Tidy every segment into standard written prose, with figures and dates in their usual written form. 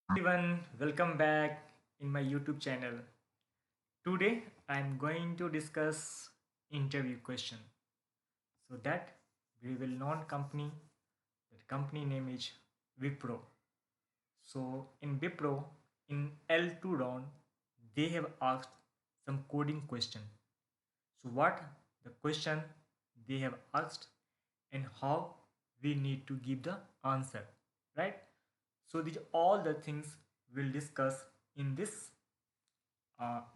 Everyone, welcome back in my YouTube channel. Today I am going to discuss interview question. So that we will known company, that company name is WIPRO. So in WIPRO, in L2 round, they have asked some coding question. So what the question they have asked and how we need to give the answer, right? So these all the things we'll discuss in this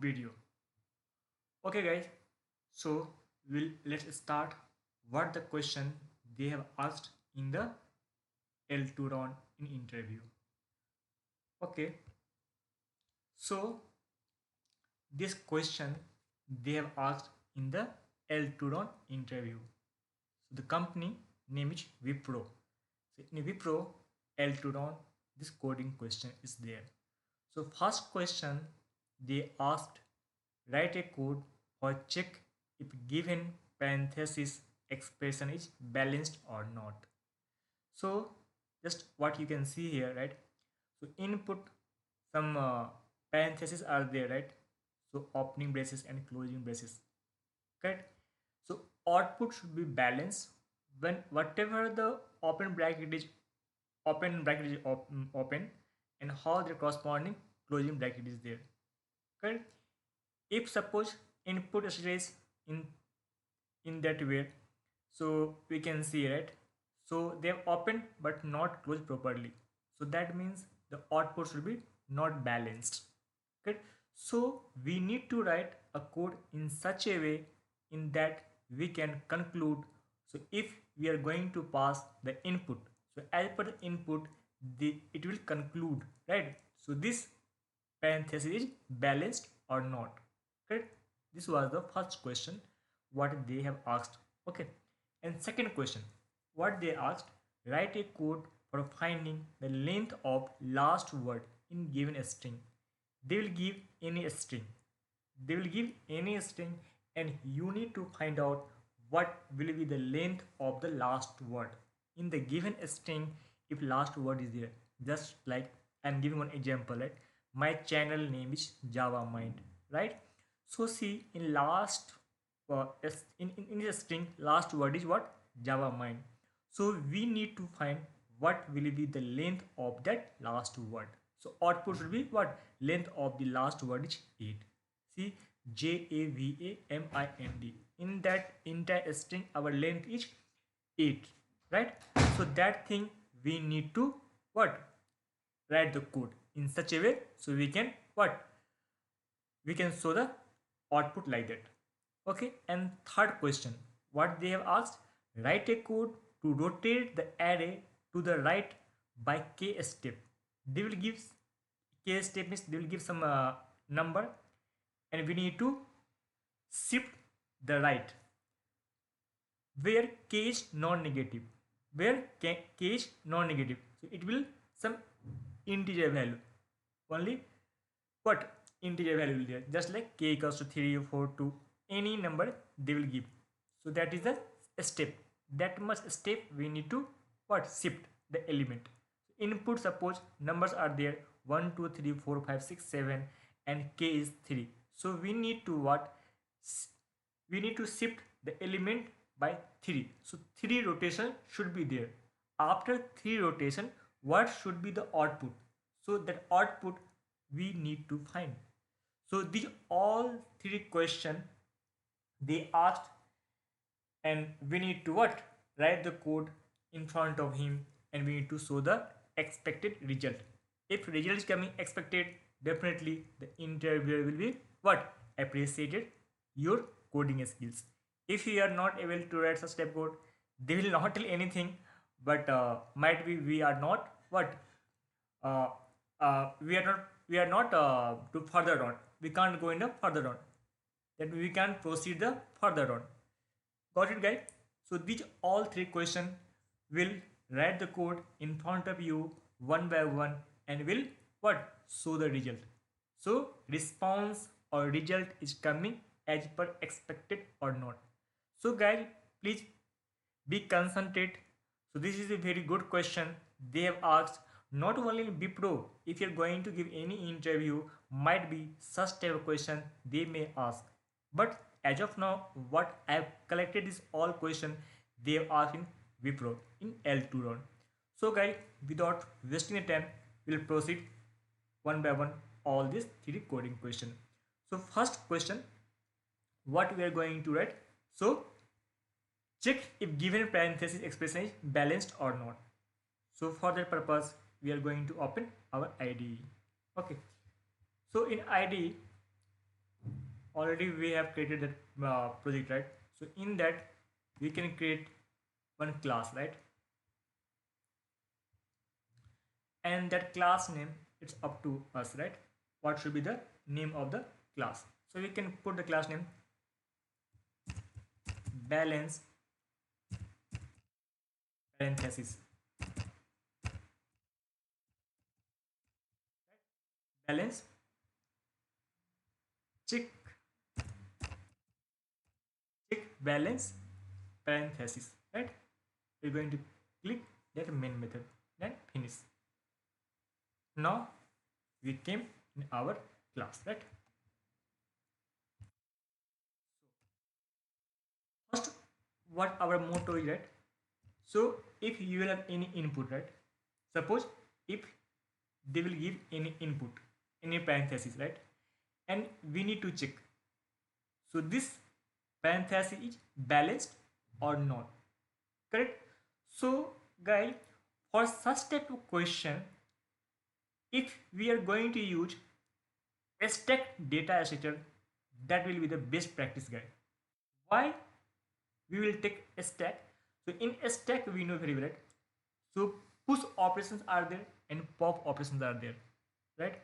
video. Okay, guys. So let's start. What the question they have asked in the L2 round in interview. Okay. So this question they have asked in the L2 round interview. So the company name is WIPRO. So in WIPRO L2 round, this coding question is there. So first question they asked, write a code for check if given parenthesis expression is balanced or not. So just what you can see here, right? So input some parentheses are there, right? So opening braces and closing braces, correct? So output should be balanced when whatever the open and how the corresponding closing bracket is there, correct? If suppose input stays in that way, so we can see, right? So they have opened but not closed properly, so that means the output should be not balanced, okay? So we need to write a code in such a way in that we can conclude. So if we are going to pass the input, so as per the input, it will conclude, right? So this parenthesis is balanced or not, correct? This was the first question what they have asked. Okay, and second question what they asked, write a code for finding the length of last word in given string. They will give any string, and you need to find out what will be the length of the last word in the given string. If last word is there, just like I'm giving one example, right? My channel name is Java Mind, right? So see, in last in the string, last word is what? Java Mind. So we need to find what will be the length of that last word. So output will be what? Length of the last word is 8. See, JAVAMIND. In that entire string, our length is 8, right? So that thing we need to what? Write the code in such a way so we can what? We can show the output like that. Okay, and third question what they have asked, write a code to rotate the array to the right by k step. They will give k step means they will give some number, and we need to shift the right where k is non-negative, where k is non-negative, so it will some integer value only, what integer value will there, just like k equals to 3 or 4 2, any number they will give. So that is the step, that much step we need to what? Shift the element. Input, suppose numbers are there 1 2 3 4 5 6 7 and k is 3, so we need to what? We need to shift the element by 3, so 3 rotation should be there. After 3 rotation, what should be the output? So that output we need to find. So these all three question they asked, and we need to what? Write the code in front of him, and we need to show the expected result. If result is coming expected, definitely the interviewer will be what? Appreciated your coding skills. If you are not able to write such type code, they will not tell anything, but might be we are not what? We are not to further on, we can't go in the further on, that we can proceed the further on. Got it, guys? So these all three questions will write the code in front of you one by one, and will what? Show the result. So response or result is coming as per expected or not. So guys, please be concentrate. So this is a very good question they have asked, Not only in WIPRO, if you're going to give any interview, might be such type of question they may ask. But as of now, what I have collected is all question they have asked in WIPRO in L2 round. So guys, without wasting the time, we'll proceed one by one all these three coding question. So first question, what we are going to write? So check if given parenthesis expression is balanced or not. So for that purpose, we are going to open our IDE. Okay. So in IDE, already we have created that project, right? So in that, we can create one class, right? And that class name, it's up to us, right? What should be the name of the class? So we can put the class name balance parenthesis. Balance check balance parenthesis, right? We're going to click that main method, then finish. Now we came in our class, right? First, what our motto is, right? So if you will have any input, right? Suppose if they will give any input, any parenthesis, right? And we need to check. So this parenthesis is balanced or not, correct? So guys, for such type of question, if we are going to use a stack data structure, that will be the best practice, guys. Why we will take a stack? So in a stack we know very well, right? So push operations are there and pop operations are there, right?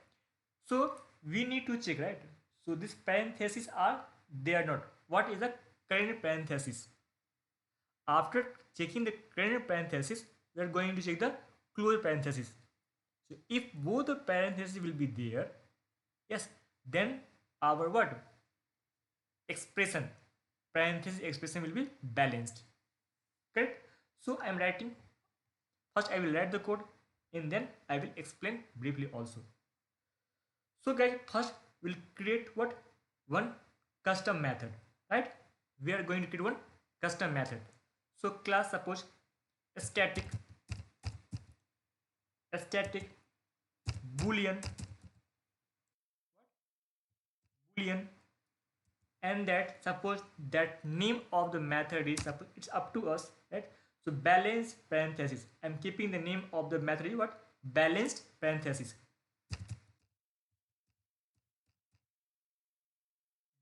So we need to check, right? So this parentheses are, they are not. What is the current parenthesis? After checking the current parenthesis, we are going to check the close parenthesis. So if both the parentheses will be there, yes, then our what? Expression, parenthesis expression will be balanced. Correct? So I am writing, first I will write the code and then I will explain briefly also. So guys, first we'll create what? One custom method, right? We are going to create one custom method. So class, suppose static boolean boolean, and that suppose that name of the method is, suppose it's up to us, right? So balance parenthesis, I'm keeping the name of the method is what? Balanced parenthesis.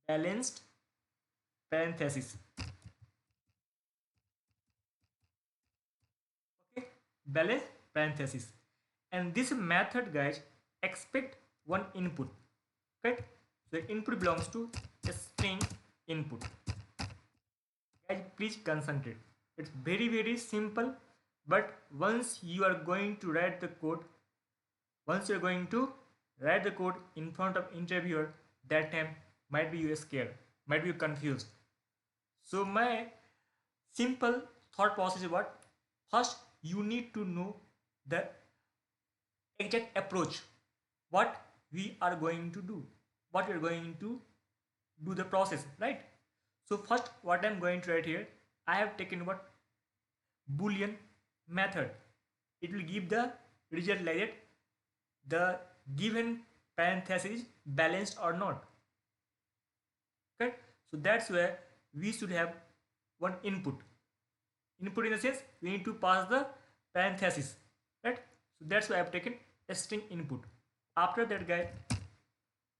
Balanced parenthesis. Okay, balanced parenthesis. And this method, guys, expect one input. Correct? So the input belongs to a string input. Guys, please concentrate. It's very simple, but once you are going to write the code, in front of interviewer, that time might be you scared, might be you confused. So my simple thought process is what? First, you need to know the exact approach, what we are going to do, what we are going to do the process, right? So first, what I'm going to write here, I have taken what? Boolean method. It will give the result like that, the given parenthesis is balanced or not. Okay, so that's where we should have one input. Input in the sense we need to pass the parenthesis, right? So that's why I have taken a string input. After that, guys,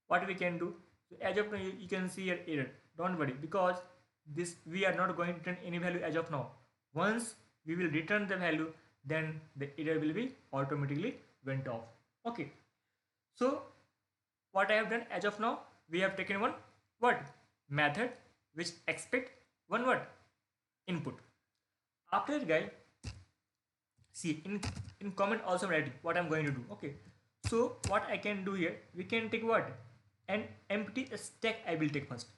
what we can do? So as of now, you can see an error. Don't worry, because this we are not going to return any value as of now. Once we will return the value, then the error will be automatically went off. Okay. So what I have done as of now, we have taken one what? Method which expect one what? Input. After that, guys, see in comment also writing what I'm going to do. Okay. So what I can do here, we can take what? An empty stack I will take first.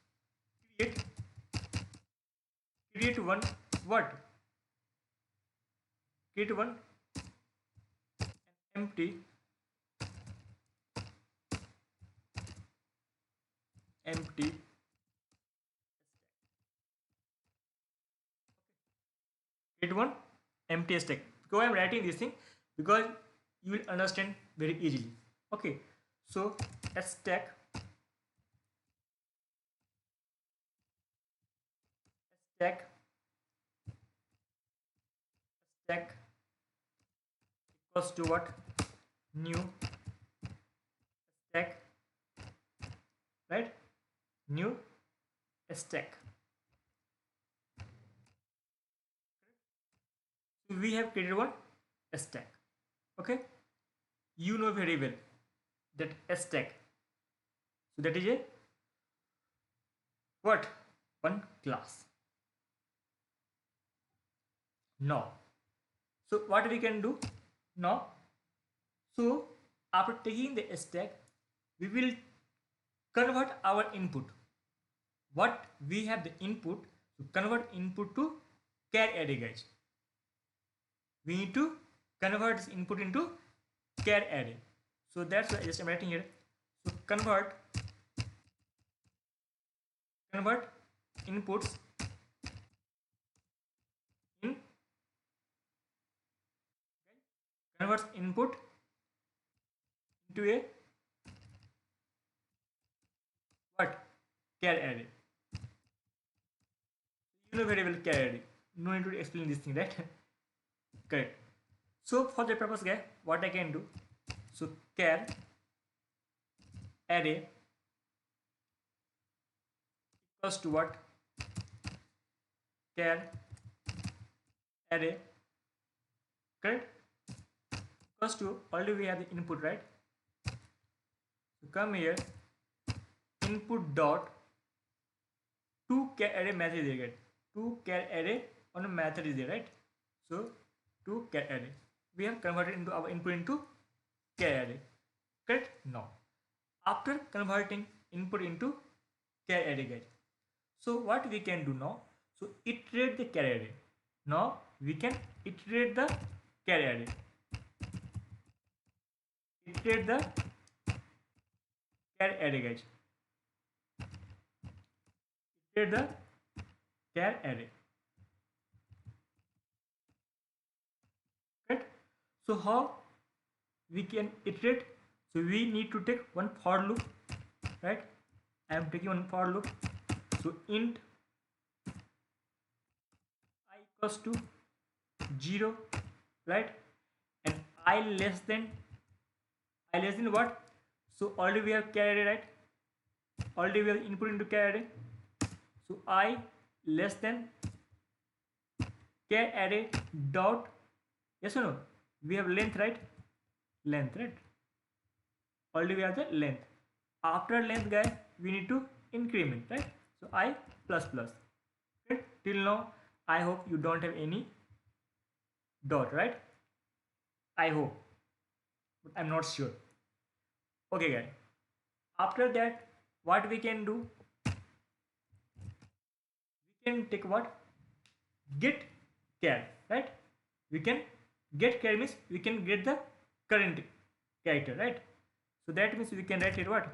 Create one what? Create one empty empty create one empty stack. So I am writing this thing because you will understand very easily. Okay, so stack stack equals to what? New stack, right? New stack. So we have created one stack. Okay, you know very well that stack. So that is a what? One class. Now, so what we can do now? So after taking the stack, we will convert our input. What we have the input to convert input to char array, guys. We need to convert this input into char array. So that's why just I'm writing here. So convert inputs in converts input into a what? Char array. You know very well char array. No need to explain this thing, right? Correct. So for the purpose, guys, what I can do? So char array equals to what? Char array, correct? Equals to already we have the input, right? So come here, input dot to char array method is there, right? To char array on a method is there, right? So to char array, we have converted into our input into char array, correct? Now after converting input into char array, guys, so what we can do now? So iterate the char array. Now we can iterate the char array. Iterate the char array, guys. Iterate the char array. Right? So how we can iterate? So we need to take one for loop, right? I am taking one for loop. So int I equals to 0, right? And I less than what? So already we have char array, right? Already we have input into char array. So I less than char array dot, yes or no? We have length, right? Length, right? Already we have the length. After length, guys, we need to increment, right? So I plus plus. Okay? Till now, I hope you don't have any dot, right? I hope, but I'm not sure. Okay, guys. After that, what we can do? We can take what? Get char, right? We can get char means we can get the current character, right? So that means we can write it what?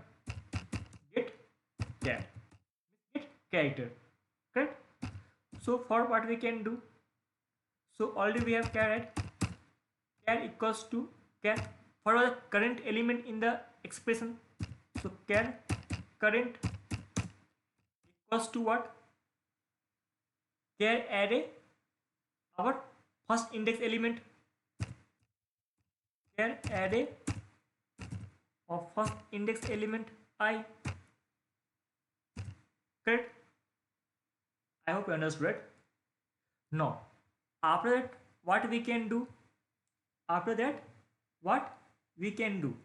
Get char. Get character, correct? So for what we can do? So already we have char, right? Char equals to char for the current element in the expression. So char current equals to what? Char array, our first index element. Char array of first index element I, correct? I hope you understood. Now after that, what we can do? After that, what we can do?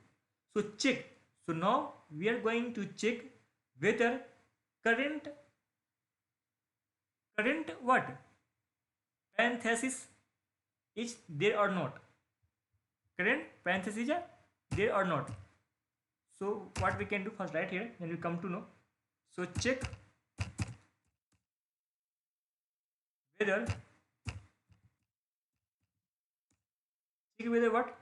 So check. So now we are going to check whether current what? Parenthesis is there or not. Current parenthesis is there or not. So what we can do first, right here, then we come to know. So check whether what?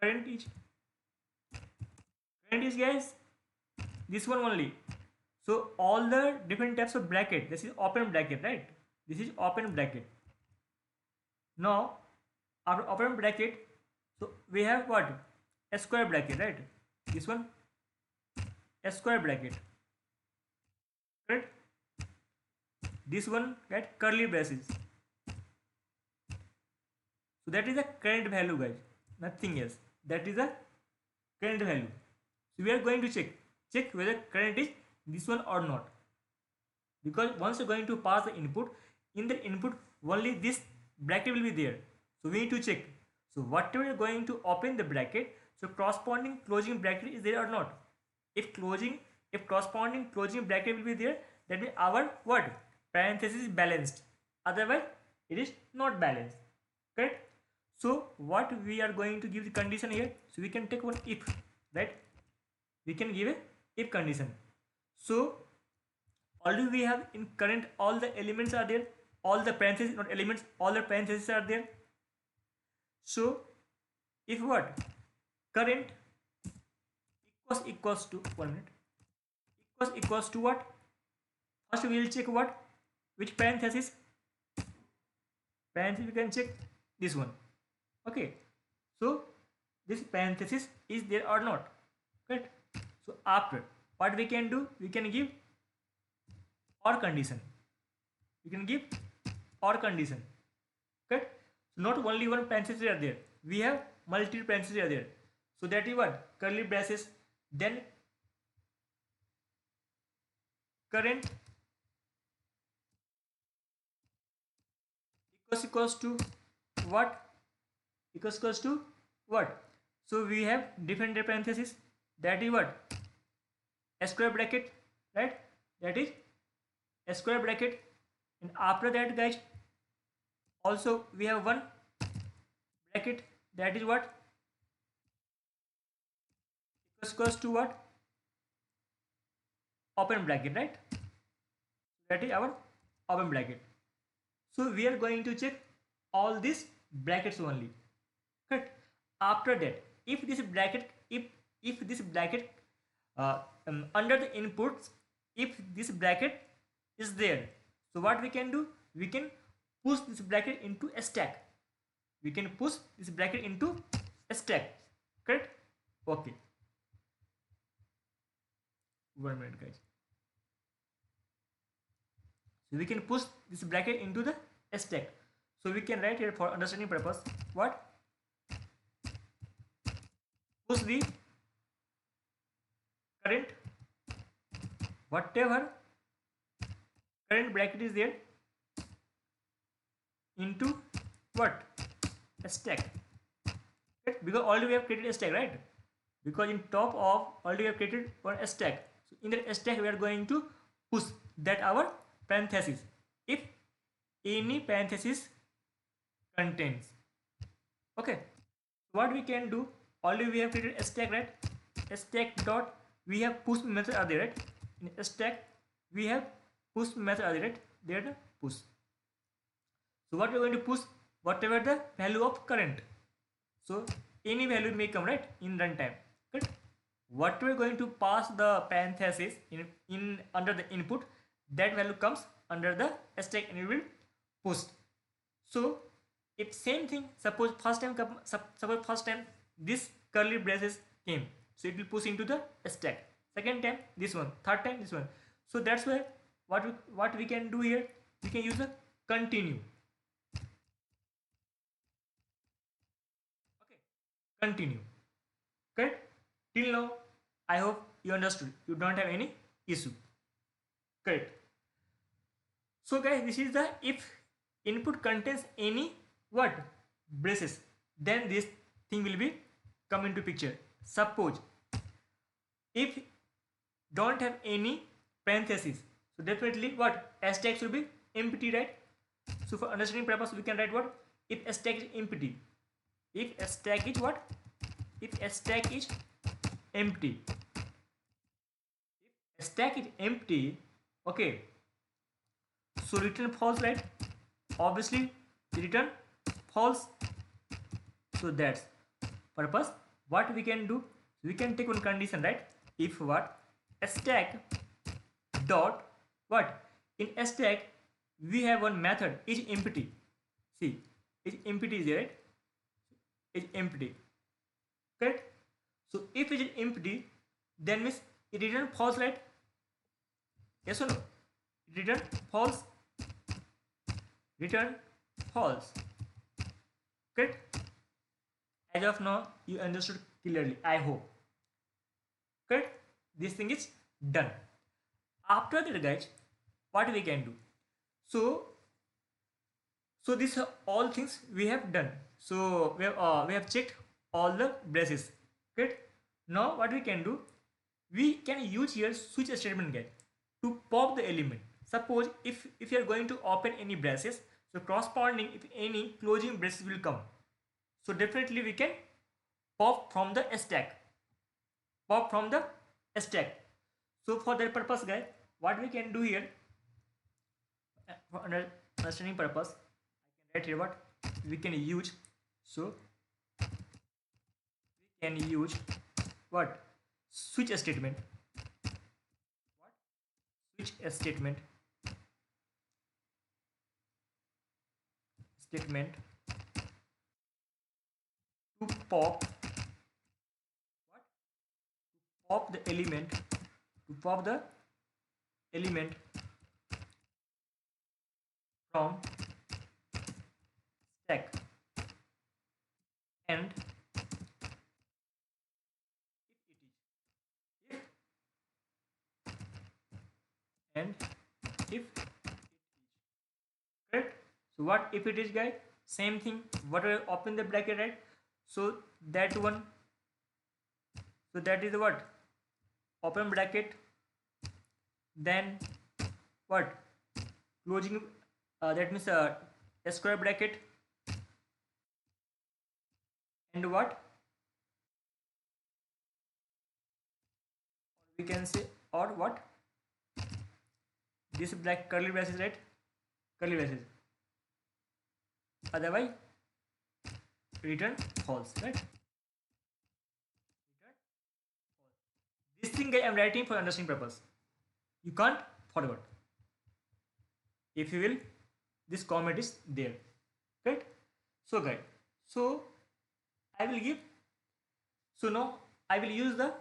current is guys this one only. So all the different types of bracket, this is open bracket, right? This is open bracket. Now after open bracket, so we have what? A square bracket, right? This one, a square bracket, right? This one at curly braces. So that is the current value, guys, nothing else. That is the current value. So we are going to check whether current is this one or not, because once you're going to pass the input, in the input only this bracket will be there. So we need to check. So whatever you're going to open the bracket, so corresponding closing bracket is there or not. If corresponding closing bracket will be there, that means our what? Parenthesis is balanced. Otherwise it is not balanced. Correct? So what we are going to give the condition here, so we can take one if, right? We can give a if condition. So already we have in current all the elements are there, all the parentheses, not elements, all the parentheses are there. So if what? Current equals to 1 minute, equals to what? First we will check what? Which parenthesis? Parenthesis we can check this one. Okay, so this parenthesis is there or not, right? So after what we can do, we can give or condition. We can give or condition, right? So not only one parenthesis are there, we have multiple parentheses are there. So that is what? Curly braces. Then current equals to what? Equals to what? So we have different parentheses. That is what? A square bracket, right? That is a square bracket. And after that, guys, also we have one bracket. That is what? Equals to what? Open bracket, right? That is our open bracket. So we are going to check all these brackets only. Correct? After that, if this bracket, if this bracket under the inputs, if this bracket is there, so what we can do? We can push this bracket into a stack. We can push this bracket into a stack. Correct? Okay. 1 minute, guys. So we can push this bracket into the stack. So we can write here for understanding purpose what? Push the current, whatever current bracket is there, into what? A stack. Right? Because already we have created a stack, right? Because in top of already we have created one stack. So in that stack we are going to push that our parenthesis, if any parenthesis contains. Okay. So what we can do? Already we have created a stack, right? A stack dot, we have push method are there, right? In a stack we have push method are there, right? There the push. So what we are going to push? Whatever the value of current. So any value may come, right, in runtime. Good. What we are going to pass the parenthesis in under the input, that value comes under the stack and it will push. So if same thing, suppose first time this curly braces came, so it will push into the stack. Second time this one, third time this one. So that's why what we can do here, we can use a continue. Okay, continue. Correct? Till now I hope you understood, you don't have any issue. Correct? So guys, this is the if input contains any what? Braces, then this thing will be come into picture. Suppose if don't have any parentheses, so definitely what? A stack should be empty, right? So for understanding purpose we can write what? If a stack is empty. If a stack is what? If a stack is empty. If a stack is empty, okay, so return false, right? Obviously return false. So that's purpose what we can do, we can take one condition, right? If what stack dot what, in stack we have one method is empty. See, is empty is there, right? Is empty, correct? So if it is empty, then means it return false, right? Yes or no? Return false, return false, correct? As of now you understood clearly, I hope, correct? This thing is done. After that guys, what we can do, so these are all things we have done. So we have checked all the braces, correct? Now what we can do, we can use here switch statement guys to pop the element. Suppose if you are going to open any braces, so corresponding if any closing braces will come, so definitely we can pop from the stack, pop from the stack. So for that purpose guys, what we can do here, for understanding purpose, I can write here what we can use. So we can use what, switch statement, what, switch statement, statement to pop what, pop the element, to pop the element from stack. And if it is, correct? So what if it is guys, same thing, what I open the bracket, right? So that one, so that is what, open bracket, then what, closing, that means a square bracket, and what, we can say, or what, this black curly braces, right? Curly braces, otherwise return false, right? Return false. This thing I am writing for understanding purpose, you can't forget. If you will, this comment is there, right? So guys, so I will give, so now I will use the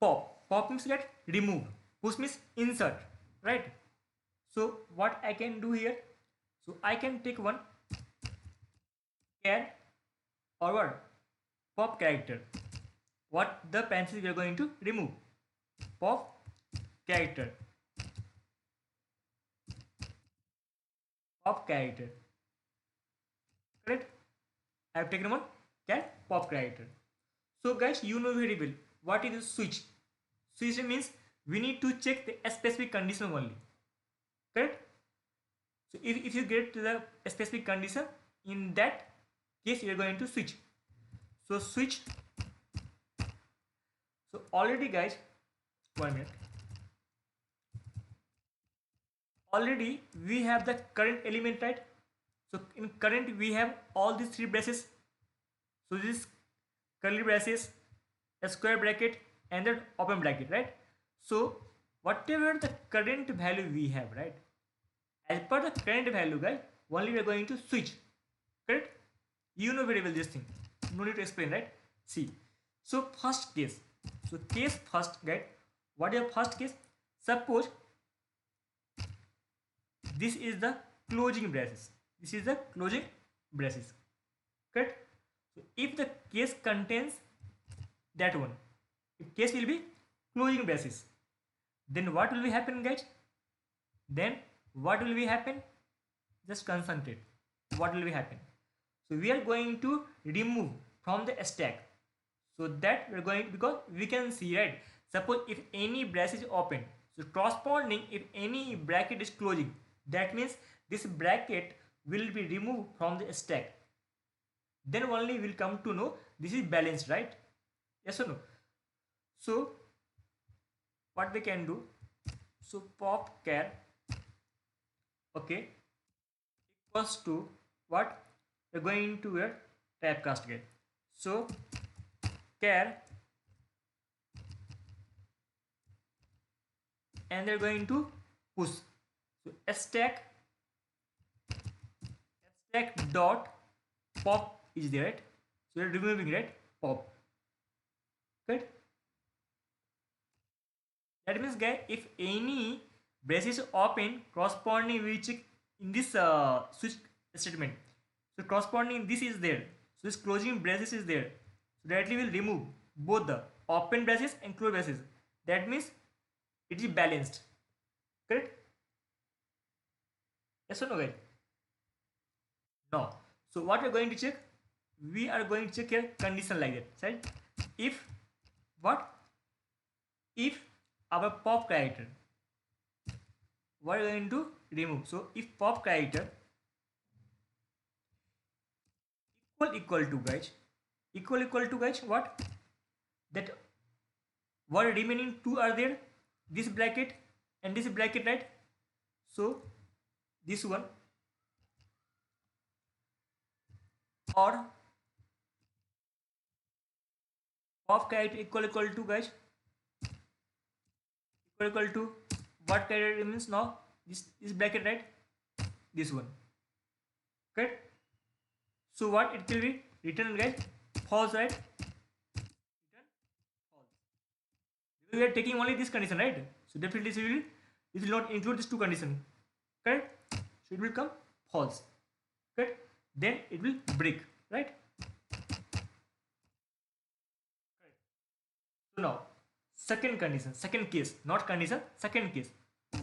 pop. Pop means get remove, push means insert, right? So what I can do here, so I can take one char or what, pop character, what the pencil we are going to remove, pop character, pop character, correct? I have taken one char pop character. So guys, you know very well what is switch. Switch means we need to check the specific condition only, correct? So if you get to the specific condition, in that case you are going to switch. So switch, so already guys, 1 minute, already we have the current element, right? So in current we have all these three braces, so this curly braces, a square bracket, and then open bracket, right? So whatever the current value we have, right, as per the current value guys, only we are going to switch, correct? You know very well this thing, no need to explain, right? See, so first case, so case first guys, what is the first case? Suppose this is the closing braces, this is the closing braces, correct? So if the case contains that one, if case will be closing braces, then what will be happen guys? Then what will be happen? Just concentrate. What will be happen? So we are going to remove from the stack. So that we are going, because we can see, right? Suppose if any brace is open, so corresponding if any bracket is closing, that means this bracket will be removed from the stack. Then only will come to know this is balanced, right? Yes or no? So what we can do, so pop char, okay, equals to what, we're going to a typecast again. So care, and they're going to push. So stack dot pop is there, right? So we're removing, right, pop. Good. That means, guys, if any brace is open corresponding which in this switch statement, so corresponding this is there, so this closing braces is there, so directly will remove both the open braces and closed braces. That means it is balanced. Correct? Yes or no, guys? No. So what we are going to check? We are going to check here condition like that, right? If what? If our pop character, what are we going to remove? So if pop character equal to, guys, equal to, guys, what? That what remaining two are there? This bracket and this bracket, right? So this one, or pop character equal to, guys, equal to what character remains now? This bracket, right? This one. Correct? So what it will be written, guys? False, right? Return false. Because we are taking only this condition, right? So definitely this will not include these two conditions. Correct? So it will come false. Correct? Then it will break, right? Correct. So now second condition, second case, not condition, second case.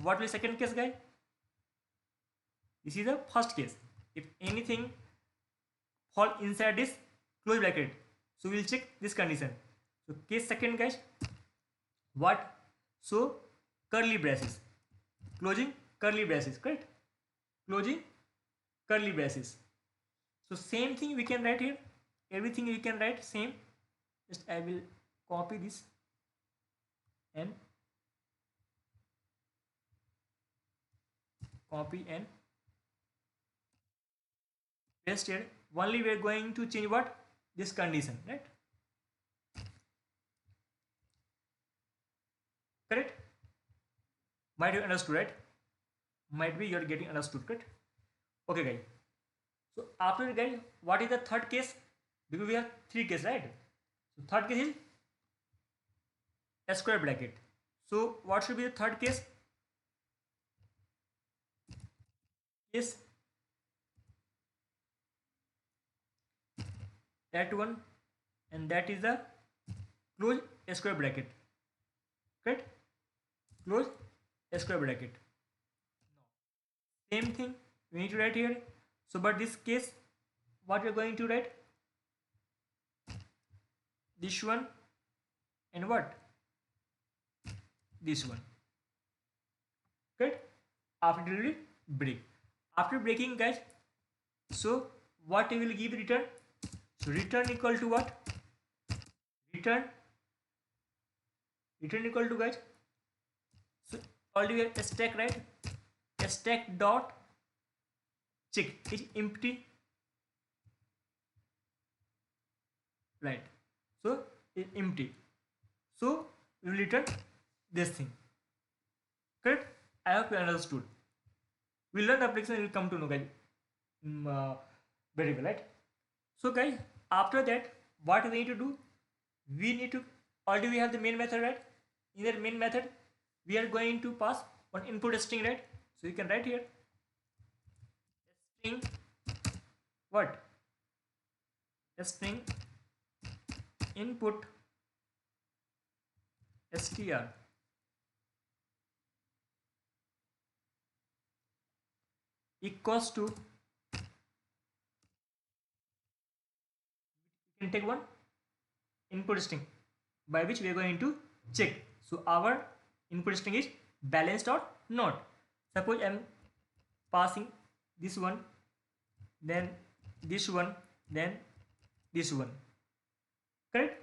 What will second case, guys? This is the first case. If anything fall inside this closed bracket, so we'll check this condition. So case second, guys, what? So curly braces, closing curly braces, correct? Closing curly braces. So same thing we can write here, everything we can write same. Just I will copy this and copy and paste here. Only we are going to change what? This condition, right? Correct? Might you understood, right? Might be you're getting understood, correct? Okay, guys. So after, guys, what is the third case? Because we have three cases, right? So third case is a square bracket. So what should be the third case? Is that one, and that is the close a square bracket. Correct? Close a square bracket. Same thing we need to write here. So but this case, what we are going to write? This one and what? This one. Correct? After it will break. After breaking, guys, so what we will give return? So return equal to what? Return equal to, guys, so already we have a stack, right? A stack dot check is empty, right? So it's empty. So we will return this thing. Correct? I hope you understood. We learn application, we will come to know, guys, very well, right? So guys, after that, what we need to do? We need to, already we have the main method, right? In that main method, we are going to pass one input string, right? So you can write here string what? A string input str equals to, you can take one input string by which we are going to check. So our input string is balanced or not. Suppose I am passing this one, then this one, then this one. Correct?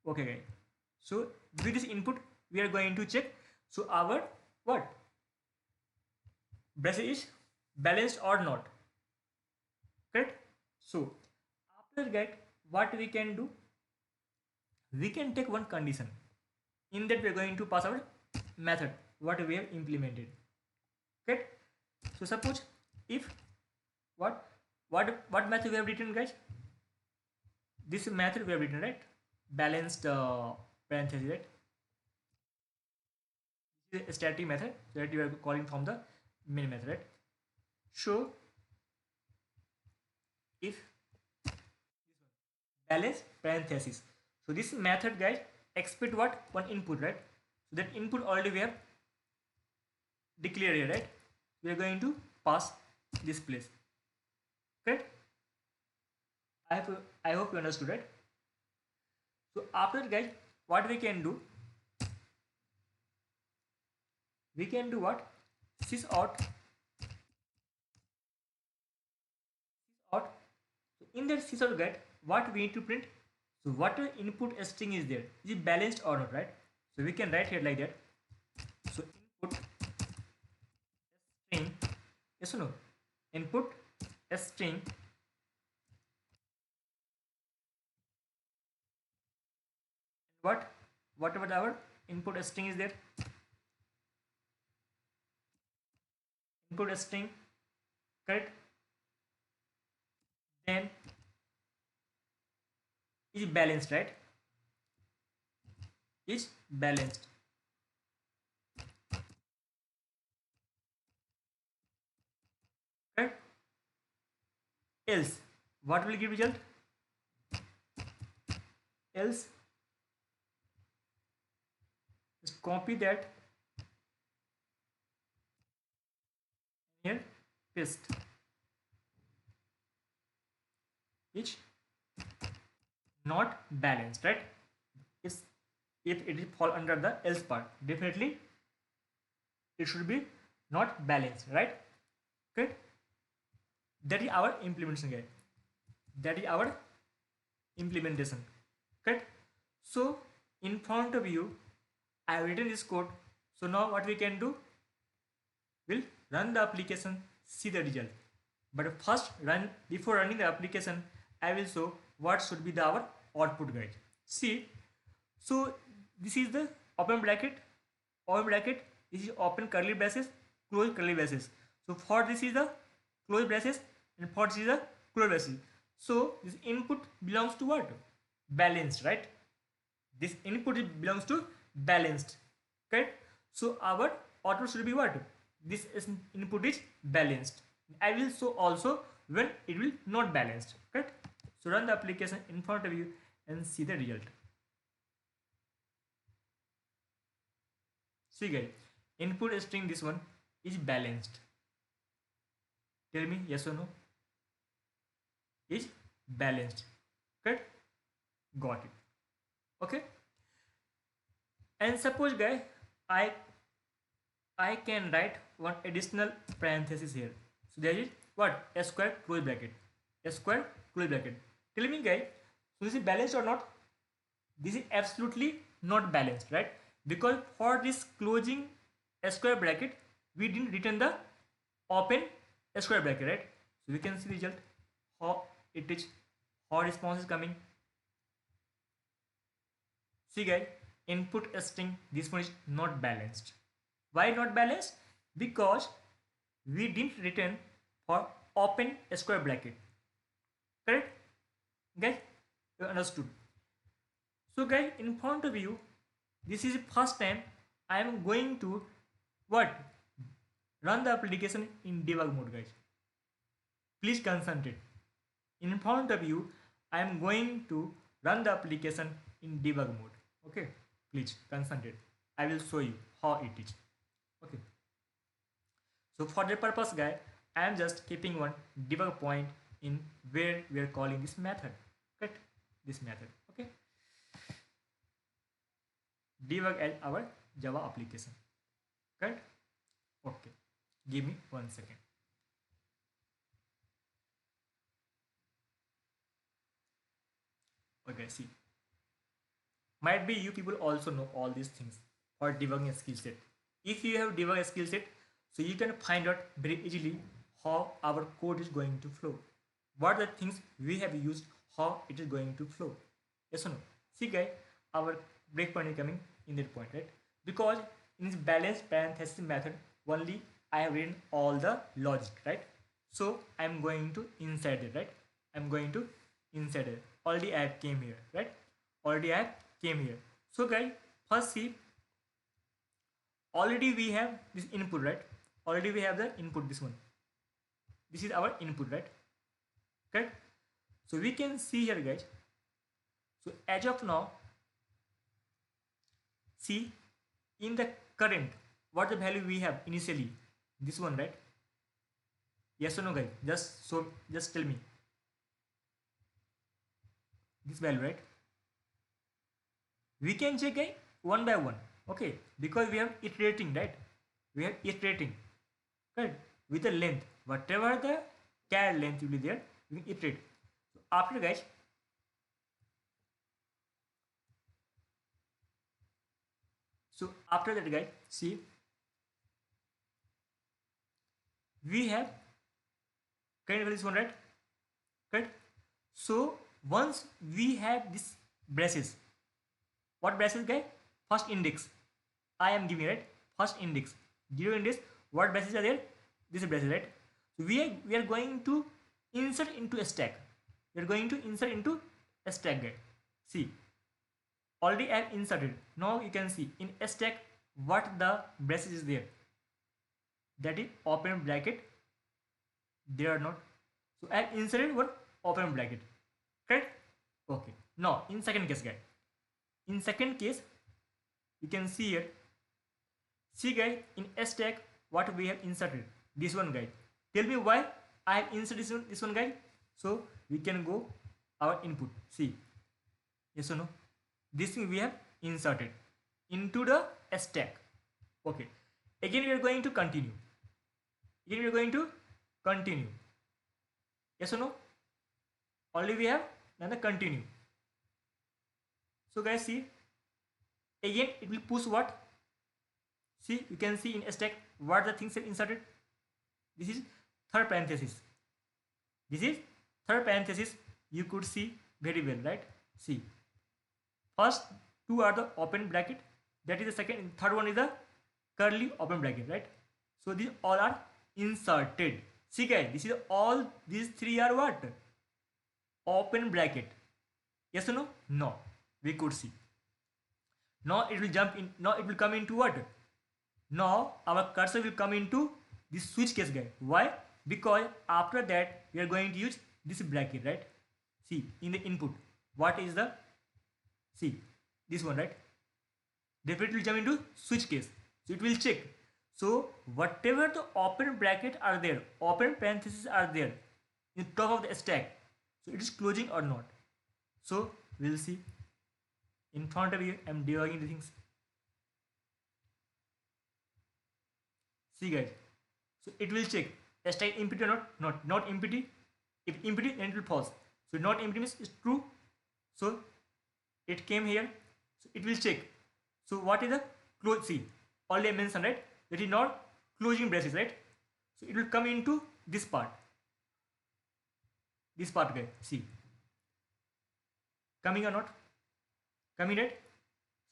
Okay, guys. So with this input, we are going to check. So our what? Brace is balanced or not. Correct? So After that, what we can do, we can take one condition. In that we are going to pass our method what we have implemented. Okay. So suppose if what method we have written, guys? This method we have written, right? Balanced parenthesis, right? This is a static method that you are calling from the main method, right? So if balance parenthesis, so this method, guys, expect what? One input, right? So that input already we have declared here, right? We are going to pass this place. Correct? I hope you understood, right? So after that, guys, what we can do? We can do what? Sys out. So in that sys out, get what we need to print. So what input string is there? Is it balanced or not, right? So we can write here like that. So input string, yes or no? Input string whatever our input string is there. Input string, correct? Then is balanced, right? Is balanced. Correct? Else, what will give result? Else, just copy that here, paste. Is not balanced, right? Is if it fall under the else part, definitely it should be not balanced, right? Okay. That is our implementation, guys. That is our implementation. Correct? So in front of you, I have written this code. So now what we can do? We'll run the application, see the result. But first, before running the application, I will show what should be our output, guys. See, so this is the open bracket, this is open curly braces, close curly braces. So for this is the close braces and for this is the close braces. So this input belongs to what? Balanced, right? This input belongs to balanced, correct? So our output should be what? This input is balanced. I will show also when it will not balanced, correct? So run the application in front of you and see the result. See, guys, input string, this one is balanced. Tell me yes or no? Is balanced, correct? Got it. Okay. And suppose, guys, I can write one additional parenthesis here. So there is what? A square close bracket. A square close bracket. Tell me, guys, so this is balanced or not? This is absolutely not balanced, right? Because for this closing a square bracket, we didn't return the open a square bracket, right? So we can see the result, how it is, how response is coming. See, guys, input string, this one is not balanced. Why not balanced? Because we didn't return for open a square bracket, correct? Guys, you understood? So, guys, in front of you, this is the first time I am going to what? Run the application in debug mode, guys. Please concentrate. In front of you, I am going to run the application in debug mode. Okay, please concentrate. I will show you how it is. Okay. So for the purpose, guys, I am just keeping one debug point in where we are calling this method. Correct? This method. Okay. Debug as our Java application. Correct? Okay. Give me 1 second. Okay, see. Might be you people also know all these things for debugging skill set. If you have debug skill set, so you can find out very easily how our code is going to flow. What are the things we have used, how it is going to flow. Yes or no? See guys, our breakpoint is coming in that point, right? Because in this balanced parenthesis method only I have written all the logic, right? So I'm going to insert it, right? I'm going to insert it. Already I have came here, right? Already I have came here. So guys, first see, already we have this input, right? Already we have the input, this one. This is our input, right? Okay. So we can see here guys. So as of now, see in the current, what the value we have initially, this one, right? Yes or no guys? Just tell me. This value, right? We can check guys one by one, okay? Because we have iterating, right? We have iterating, right? With the length, whatever the char length will be there, we can iterate. So after guys, so after that guys, see, we have current value, this one, right? Right? So once we have this braces, what braces guys? First index I am giving, right? First index, 0 index, what braces are there? This is braces, right? So we are going to insert into a stack. We are going to insert into a stack guys. See, already I have inserted. Now you can see in a stack what the braces is there. That is open bracket. They are not. So I have inserted what? Open bracket. Correct? Okay. Now in second case guys. In second case, you can see here. See guys, in a stack what we have inserted. This one guys. Tell me why I have inserted this one guys. So we can go our input. See. Yes or no? This thing we have inserted into the stack. Okay. Again we are going to continue. Again we are going to continue. Yes or no? Only we have done the continue. So guys, see, again it will push what? See, you can see in a stack what the things are inserted. This is third parenthesis. This is third parenthesis. You could see very well, right? See, first two are the open bracket. That is the second. Third one is the curly open bracket, right? So these all are inserted. See guys, this is all. These three are what? Open bracket. Yes or no? No. We could see. Now it will jump in. Now it will come into what? Now our cursor will come into this switch case guy. Why? Because after that we are going to use this bracket, right? See, in the input, what is the, see, this one, right? Therefore it will jump into switch case. So it will check. So whatever the open bracket are there, open parentheses are there in top of the stack, so it is closing or not. So we'll see. In front of you, I'm debugging the things. See guys. So it will check. Stack empty or not? Not empty. If empty, then it will false. So not empty means it's true. So it came here. So it will check. So what is the close? See, already I mentioned, right? That is not closing braces, right? So it will come into this part. This part, guys. See. Coming or not? Coming, right?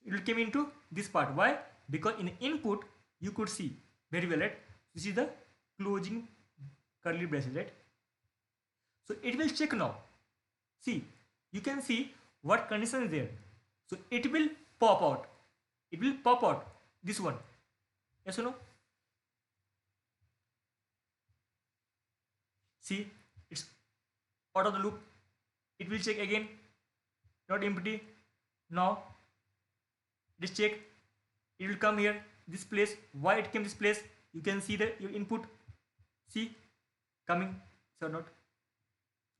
It will come into this part. Why? Because in the input you could see very well, right? This is the closing curly braces, right? So it will check now. See, you can see what condition is there. So it will pop out. It will pop out this one. Yes or no? See, it's out of the loop. It will check again. Not empty. Now this check. It will come here, this place. Why it came this place? You can see the your input. See, coming. So not.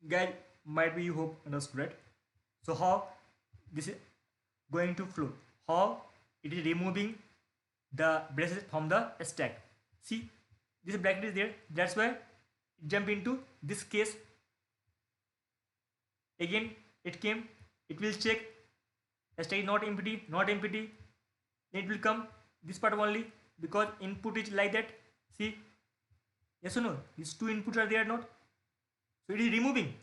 Guys, might be you hope understood, right? So how this is going to flow? How it is removing the braces from the stack? See, this bracket is there. That's why it jump into this case. Again, it came. It will check. Stack is not empty. Not empty. Then it will come this part only because input is like that. See, yes or no? These two inputs are there, not. So it is removing.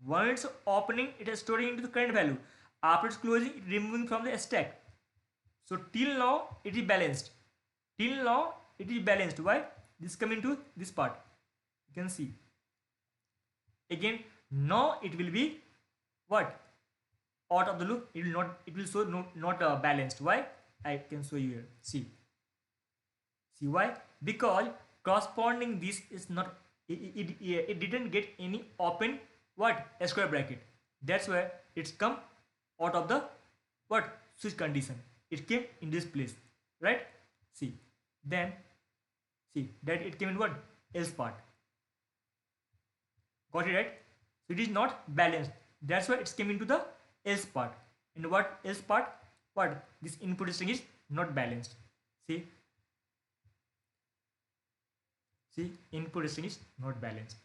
Once it's opening, it is storing into the current value. After it's closing, it removing from the stack. So till now it is balanced. Till now it is balanced. Why? This come into this part. You can see. Again, now it will be what? Out of the loop. It will not. It will show no, not balanced. Why? I can show you here. See. See why? Because corresponding this is not. It didn't get any open what square bracket. That's why it's come out of the what switch condition. It came in this place, right? See, then see that it came in what else part. Got it right? So it is not balanced. That's why it's came into the else part. And what else part? What this input string is not balanced. See, see input string is not balanced.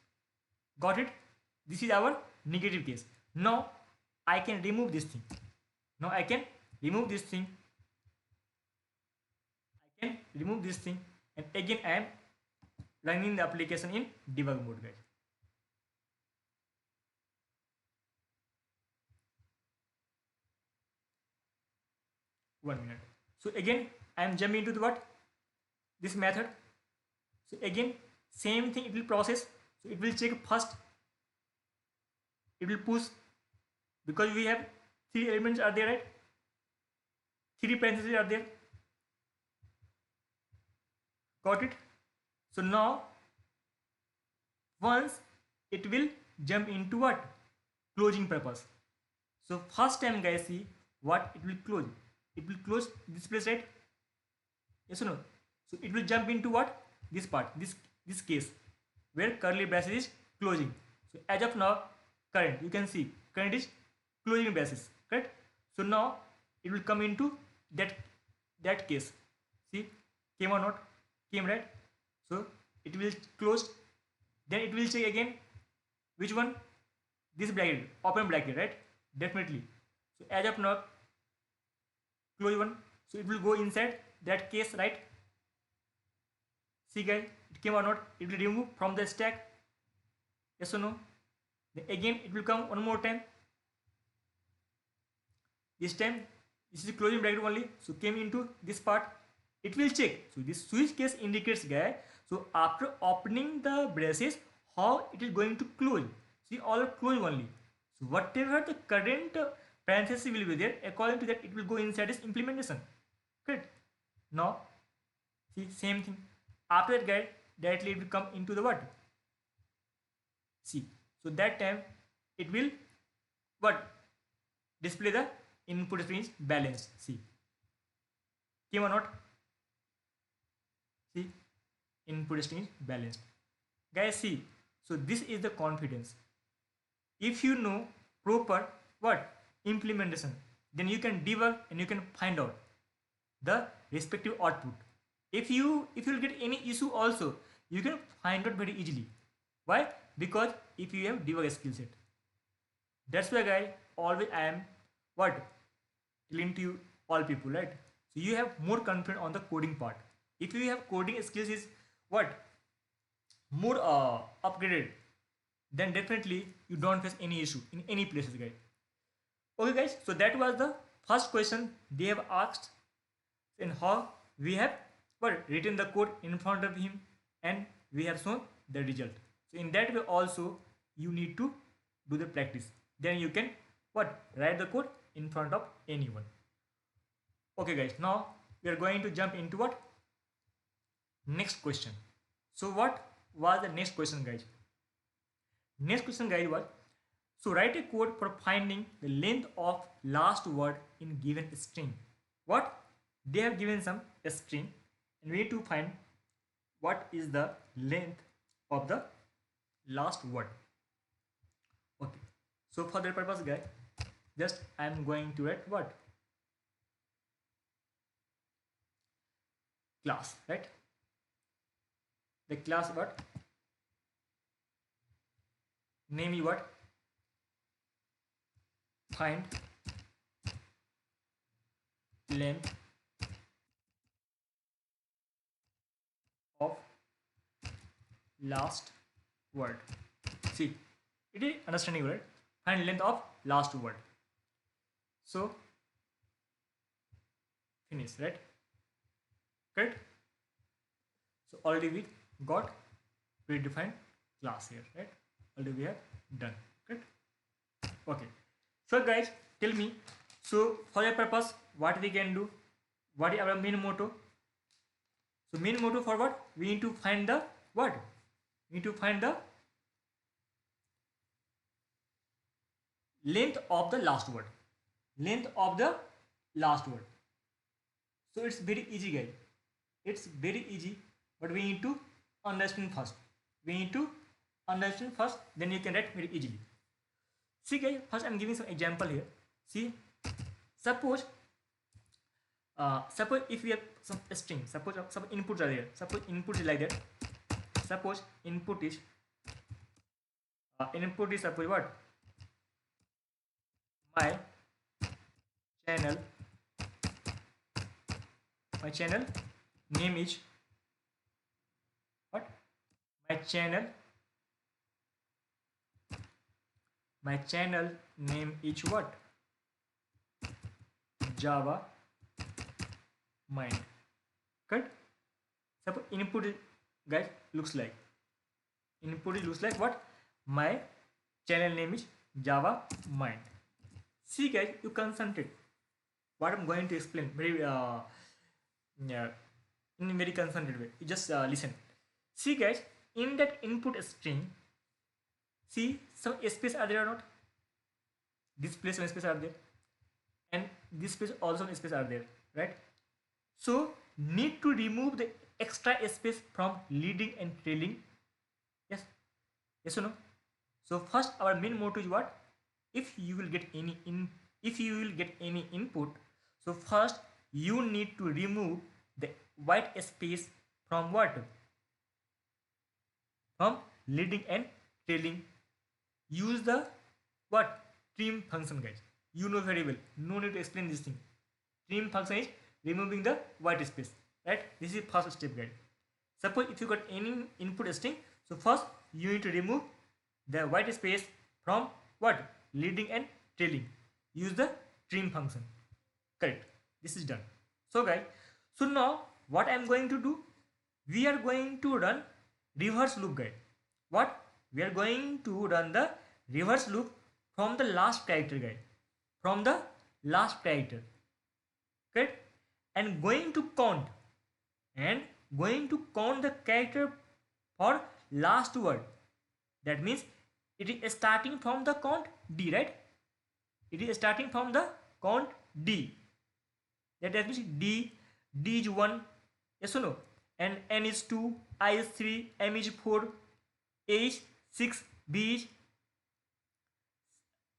Got it? This is our negative case. Now I can remove this thing. Now I can remove this thing. I can remove this thing, and again I am running the application in debug mode, guys. One minute. So again I am jumping into the what? This method. So again same thing, it will process. So it will check first. It will push because we have three elements are there, right? Three parentheses are there. Got it? So now once it will jump into what? Closing purpose. So first time guys, see what it will close. It will close this place, right? Yes or no? So it will jump into what? This part, this case where curly braces is closing. So as of now, current, you can see current is closing braces, correct? So now it will come into that case. See, came or not? Came, right? So it will close. Then it will check again which one? This bracket, open bracket, right? Definitely. So as of now, close one. So it will go inside that case, right? See guys, it came or not? It will remove from the stack. Yes or no? Then again it will come one more time. This time this is closing bracket only. So came into this part. It will check. So this switch case indicates guys. So after opening the braces, how it is going to close. See, all are closed only. So whatever the current parenthesis will be there, according to that it will go inside this implementation. Correct? Now see same thing. After that guys, directly it will come into the what? See. So that time it will what? Display the input string is balanced. See. Came or not? See, input string is balanced. Guys, see. So this is the confidence. If you know proper what? Implementation, then you can debug and you can find out the respective output. If you will get any issue also, you can find out very easily. Why? Because if you have debug skill set. That's why guys, always I am what? Telling to you all people, right? So you have more confidence on the coding part. If you have coding skills is what? More upgraded, then definitely you don't face any issue in any places, guys. Okay guys, so that was the first question they have asked, and how we have what? Written the code in front of him and we have shown the result. So in that way also you need to do the practice. Then you can what? Write the code in front of anyone. Okay guys, now we are going to jump into what? Next question. So what was the next question guys? Next question guys was, so write a code for finding the length of last word in given string. What? They have given some string and we need to find what is the length of the last word. Okay. So for that purpose guys, just I am going to write what? Class, right? The class what? Name is what? Find length of last word. See, it is understanding, right? find length of last word. So finish, right? Correct. So already we got predefined class here, right? Already we have done. Correct. Okay. So guys, tell me. So for your purpose, what we can do? What is our main motto? So main motto for what? We need to find the what? We need to find the length of the last word. Length of the last word. So it's very easy, guys. It's very easy, but we need to understand first. We need to understand first, then you can write very easily. See, guys, first I'm giving some example here. See, suppose suppose if we have some string, suppose some inputs are there. Suppose input is like that. Suppose input is suppose what? My channel name is what? My channel name is what? Java mind. Correct? Suppose input guys looks like what? My channel name is Java mind. See, guys, you concentrate. What I'm going to explain very yeah, in a very concentrated way. You just listen. See, guys, in that input string, see some space are there or not? This place some space are there, and this place also some space are there, right? So need to remove the extra space from leading and trailing. Yes, yes or no? So first our main motto is what? If you will get any input, so first you need to remove the white space from what? From leading and trailing. Use the what? Trim function, guys. You know very well. No need to explain this thing. Trim function is removing the white space, right? This is first step, guys. Suppose if you got any input string, so first you need to remove the white space from what? Leading and trailing. Use the trim function. Correct. This is done. So guys, so now what I am going to do? We are going to run reverse loop, guys. What? We are going to run the reverse loop from the last character, guys. From the last character. Correct? And going to count the character for last word. That means it is starting from the count D, right? It is starting from the count D. That means D is 1, yes or no? And N is 2, I is 3, M is 4, A is 6, B is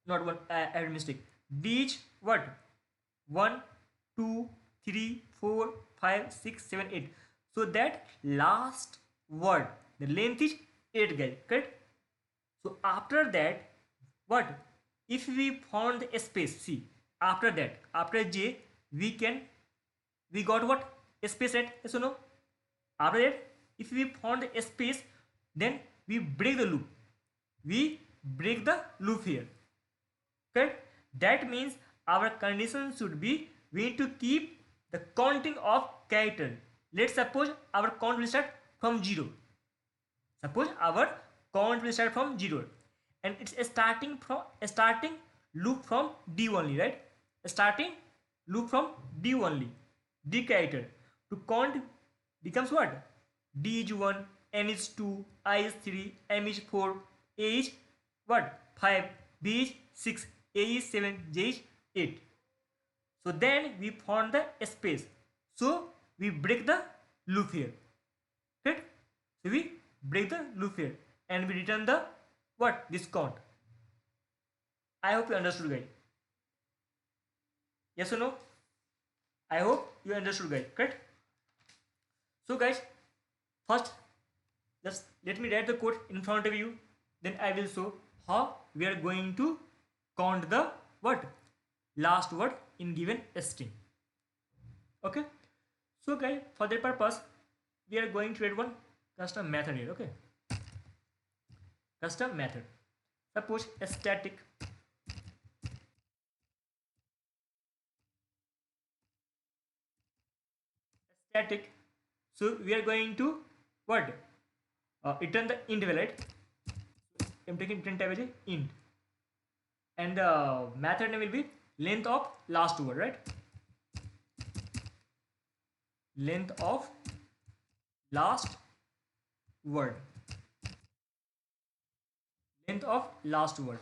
not 1, I had a mistake. D is what? 1, 2, 3, 4, 5, 6, 7, 8. So that last word, the length is 8, guys. Correct? So after that, what? If we found a space, see, after that, after J, we got what? A space, right? Yes or no? After that, if we found a space, then we break the loop. We break the loop here. Correct? That means our condition should be, we need to keep the counting of character. Let's suppose our count will start from 0. Suppose our count will start from 0, and it's a starting loop from D only, right? A starting loop from D only, D character. To count becomes what? D is 1, N is 2, I is 3, M is 4, A is what? 5, B is 6, A is 7, J is 8. So then we found the space. So we break the loop here. Right? So we break the loop here and we return the what? This count. I hope you understood, guys. Yes or no? I hope you understood, guys. Correct? So guys, first just let me write the code in front of you. Then I will show how we are going to count the what? Last word in given string. Okay? So guys, for that purpose, we are going to write one custom method here. Okay? Custom method. Suppose a static static. So we are going to what? Return the int value, right? I'm taking print type as a int, and the method name will be length of last word, right? Length of last word. Length of last word.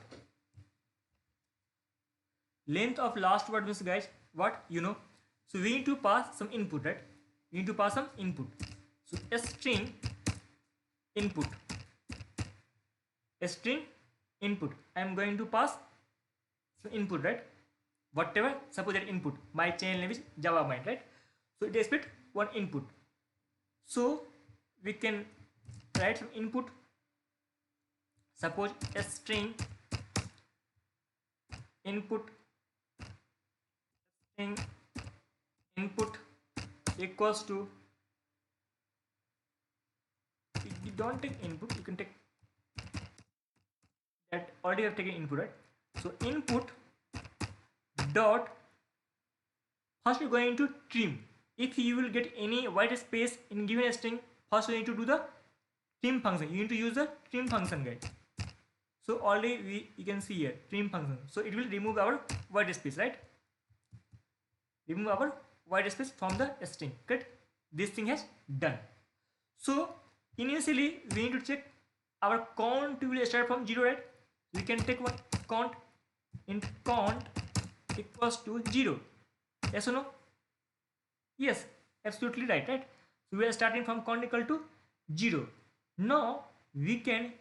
Length of last word means, guys, what you know. So we need to pass some input, right? We need to pass some input. So a string input. A string input. I am going to pass some input, right? Whatever, suppose that input. My channel name is Java Mind, right? So it expects one input. So we can write some input. Suppose a string input, string input equals to, you don't take input, you can take that already have taken input, right? So input dot, first we're going to trim. If you will get any white space in given string, first you need to do the trim function. You need to use the trim function, guys. So already you can see here trim function. So it will remove our white space, right? Remove our white space from the string. Correct? This thing has done. So initially we need to check our count will start from 0, right? We can take one count, int count equals to 0. Yes or no? Yes, absolutely right, right? So we are starting from count equal to 0. Now we can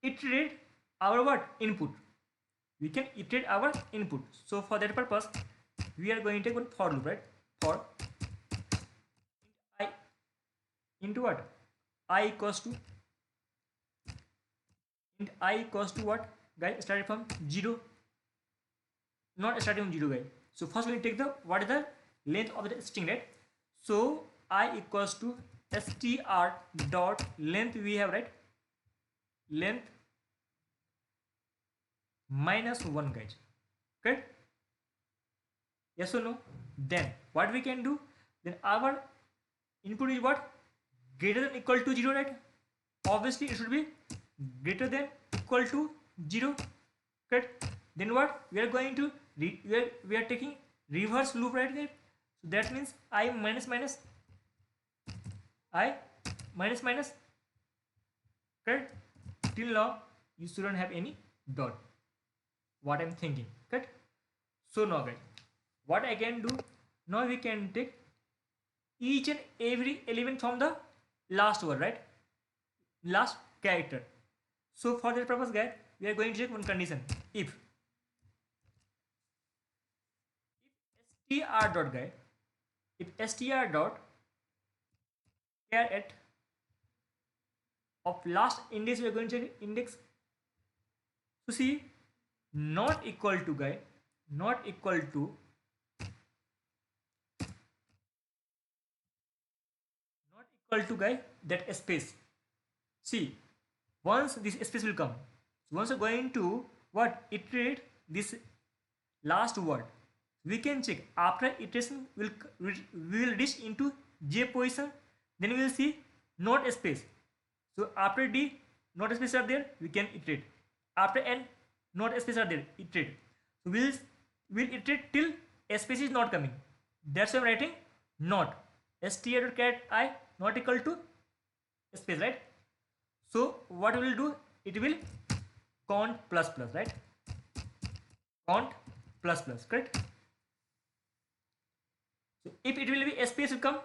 iterate our what? Input. We can iterate our input. So for that purpose, we are going to take one for loop, right? For I into what? I equals to, int I equals to what? Guys, starting from 0. Not starting from 0, guys. So first we will take the, what is the length of the string, right? So I equals to str dot length we have, right? Length minus 1, guys. Okay? Yes or no? Then what we can do? Then our input is what? Greater than equal to 0, right? Obviously it should be greater than equal to 0. Okay? Then what? We are going to we are taking reverse loop, right there. So that means I minus minus, I minus minus. Okay? Till now you shouldn't have any dot. What I'm thinking. Okay? So now, guys, what I can do? Now we can take each and every element from the last word, right? Last character. So for that purpose, guys, we are going to check one condition. If str dot, guys, if str dot char at of last index, we are going to check index. So see, not equal to, guys, not equal to, not equal to, guys, that space. See, once this space will come, so once we're going to what? Iterate this last word, we can check after iteration we will reach into j position, then we will see not space. So after d not space are there, we can iterate. After n not space are there, iterate. So we'll iterate till space is not coming. That's why I'm writing not str cat I not equal to space, right? So what we will do? It will count plus plus, right? Count plus plus, correct? So if it will be space will come,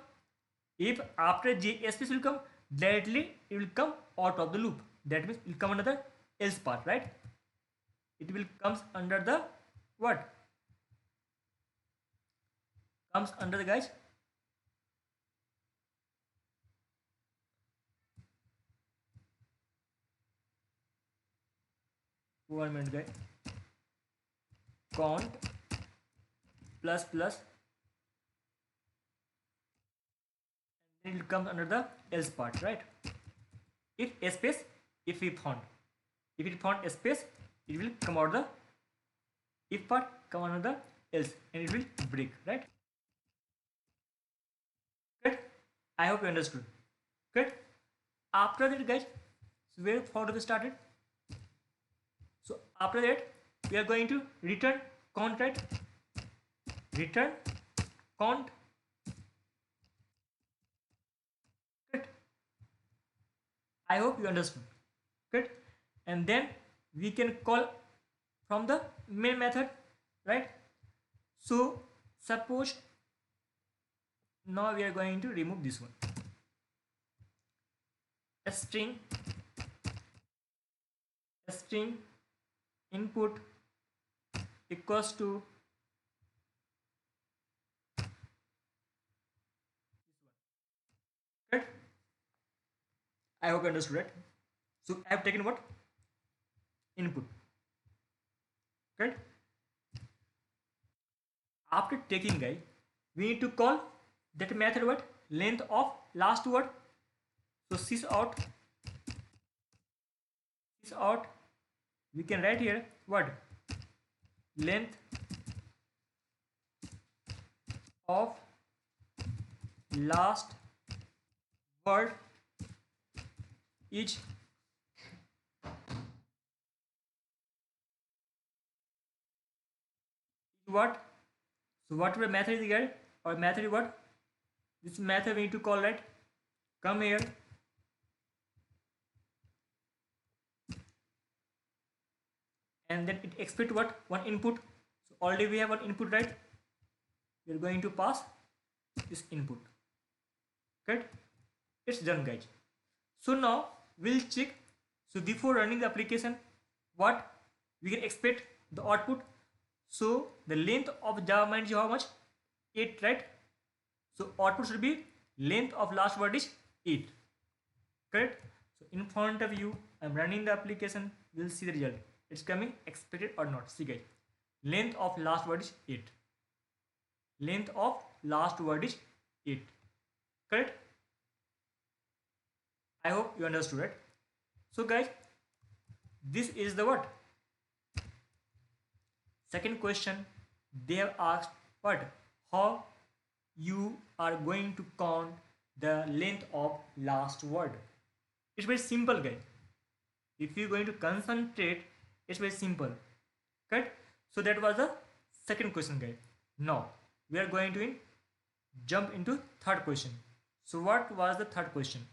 if after j space will come, directly it will come out of the loop. That means it will come under the else part, right? It will comes under the what? Comes under the, guys, one minute, guys, count plus plus, and then it will come under the else part, right? If space, if we found, if it found a space, it will come out the if part, come under the else, and it will break, right? I hope you understood. Good. After that, guys, so where how do we started? So after that, we are going to return count, right? Return count. Good. I hope you understood. Good. And then we can call from the main method, right? So suppose now we are going to remove this one. A string input equals to right. I hope you understood, right? So I have taken what input, right? After taking, guy, we need to call that method what length of last word. So sys out we can write here what length of last word is what. So whatever method is here, or method is what, this method we need to call, right? Come here, and then it expect what one input. So already we have one input, right? We are going to pass this input. Right? It's done, guys. So now we'll check. So before running the application, what we can expect the output. So the length of Java mind is how much? 8, right? So output should be length of last word is 8. Correct? So in front of you, I'm running the application. We'll see the result. It's coming expected or not. See, guys. Length of last word is 8. Length of last word is 8. Correct? I hope you understood it. So guys, this is the what? Second question. They have asked what? How you are going to count the length of last word. It's very simple, guys. If you're going to concentrate, it's very simple. Correct? So that was the second question, guys. Now we are going to jump into third question. So what was the third question?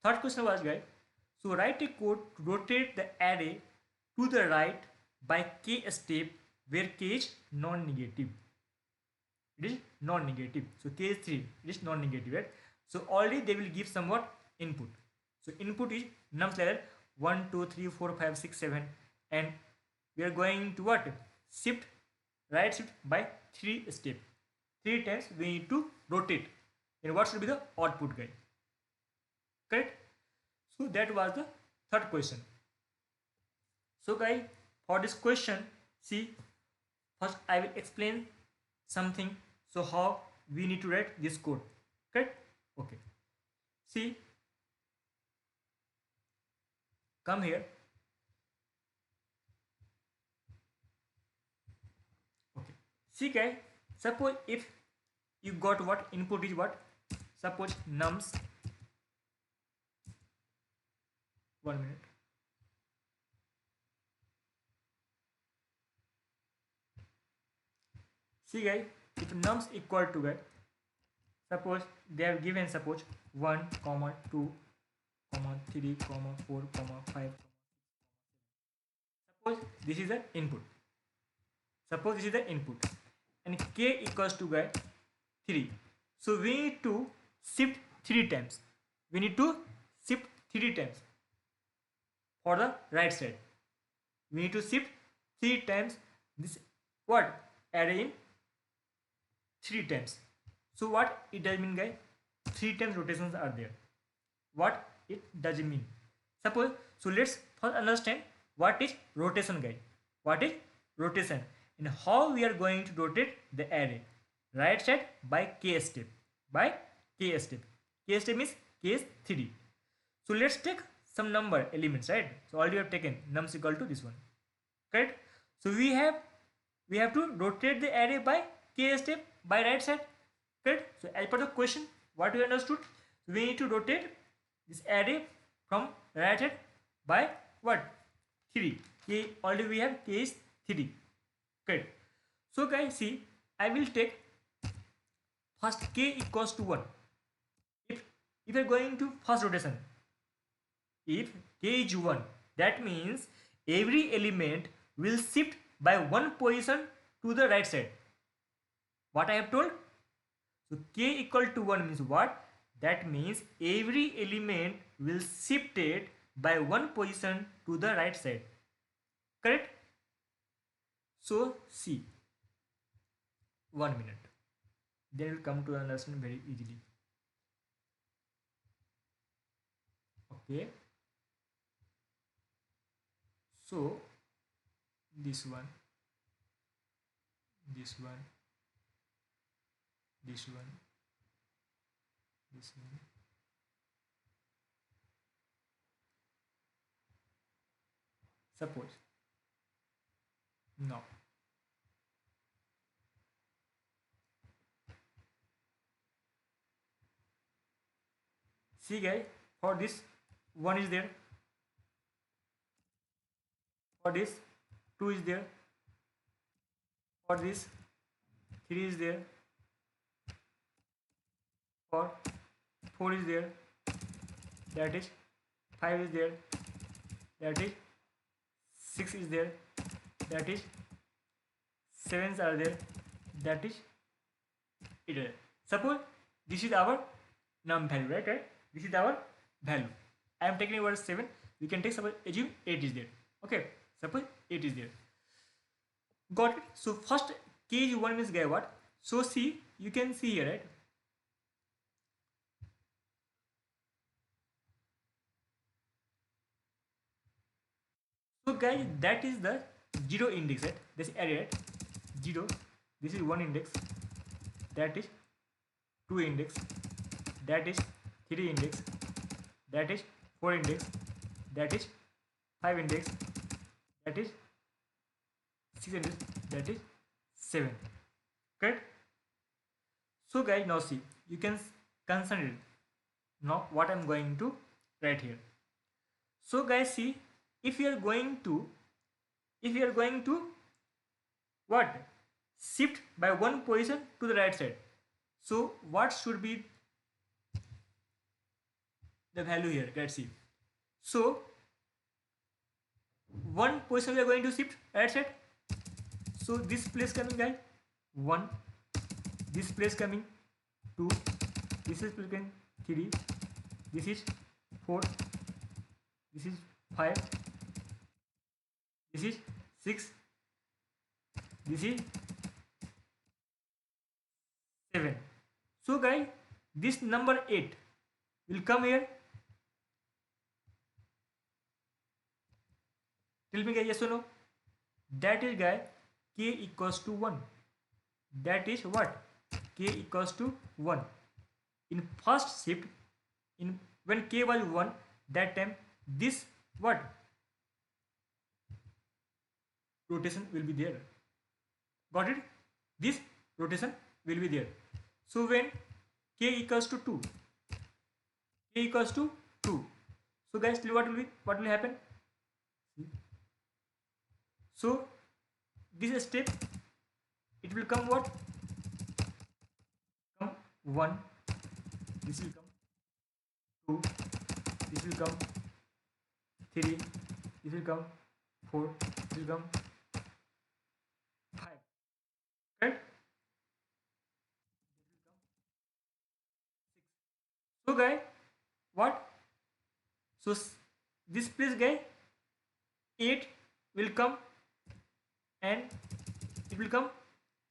Third question was, guys, so write a code to rotate the array to the right by k step where k is non-negative. It is non-negative. So k is 3. It is non-negative, right? So already they will give somewhat input. So input is nums level 1, 2, 3, 4, 5, 6, 7, and we are going to what? Shift, right shift by 3 step. 3 times we need to rotate. And what should be the output, guys? Correct? So that was the third question. So guys, for this question, see, first I will explain something. So how we need to write this code. Correct? Okay. See, come here. Okay. See, guys, suppose if you got what input is what? Suppose nums. 1 minute. See, guys, if nums equal to, guys, suppose they have given suppose 1, 2, 3, 4, 5. Suppose this is the input. Suppose this is the input, and k equals to, guys, 3. So we need to shift 3 times. We need to shift 3 times for the right side. We need to shift 3 times this what array in 3 times. So what it does mean, guys? 3 times rotations are there. What it does mean? Suppose, so let's first understand what is rotation, guys. What is rotation and how we are going to rotate the array. Right side by k step. By k step. K step means k is 3. So let's take some number elements, right? So already we have taken nums equal to this one. Correct? So we have to rotate the array by k step by right side. Correct? So as per the question, what we understood? So we need to rotate this array from right hand by what? 3. K already we have K is 3. Correct. So guys, see, I will take first K equals to 1. If you are going to first rotation, if K is 1, that means every element will shift by one position to the right side. What I have told? So K equal to 1 means what? That means every element will shift it by one position to the right side. Correct? So see, 1 minute. Then will come to understand very easily. Okay. So this one, this one, this one, this one. Suppose now see guys, for this 1 is there, for this 2 is there, for this 3 is there, for 4 is there, that is 5 is there, that is 6 is there, that is 7s are there, that is 8 are there. Suppose this is our num value, right? This is our value. I am taking over 7. We can take, suppose, assume 8 is there. Okay, suppose 8 is there. Got it? So first K is 1 means guy what? So see, you can see here, right? So guys, that is the 0 index, right? This array, right? 0. This is 1 index. That is 2 index. That is 3 index. That is 4 index. That is 5 index. That is 6 index. That is 7. Correct? So guys, now see, you can consider now what I'm going to write here. So guys, see, if you are going to what? Shift by one position to the right side. So what should be the value here? Let's see. So one position we are going to shift right side. So this place coming guys 1, this place coming 2, this is place coming 3, this is 4, this is 5, this is 6, this is 7. So guys, this number 8 will come here. Tell me guys, yes or no? That is guys K equals to 1. That is what? K equals to 1. In first shift, when K was 1, that time this what? Rotation will be there. Got it? This rotation will be there. So when K equals to 2, K equals to 2. So guys, what will happen? So this step, it will come what? Come 1, this will come 2, this will come 3, this will come 4, this will come 5. Right? This will come 6. So guys, what? So this place guys 8 will come and it will come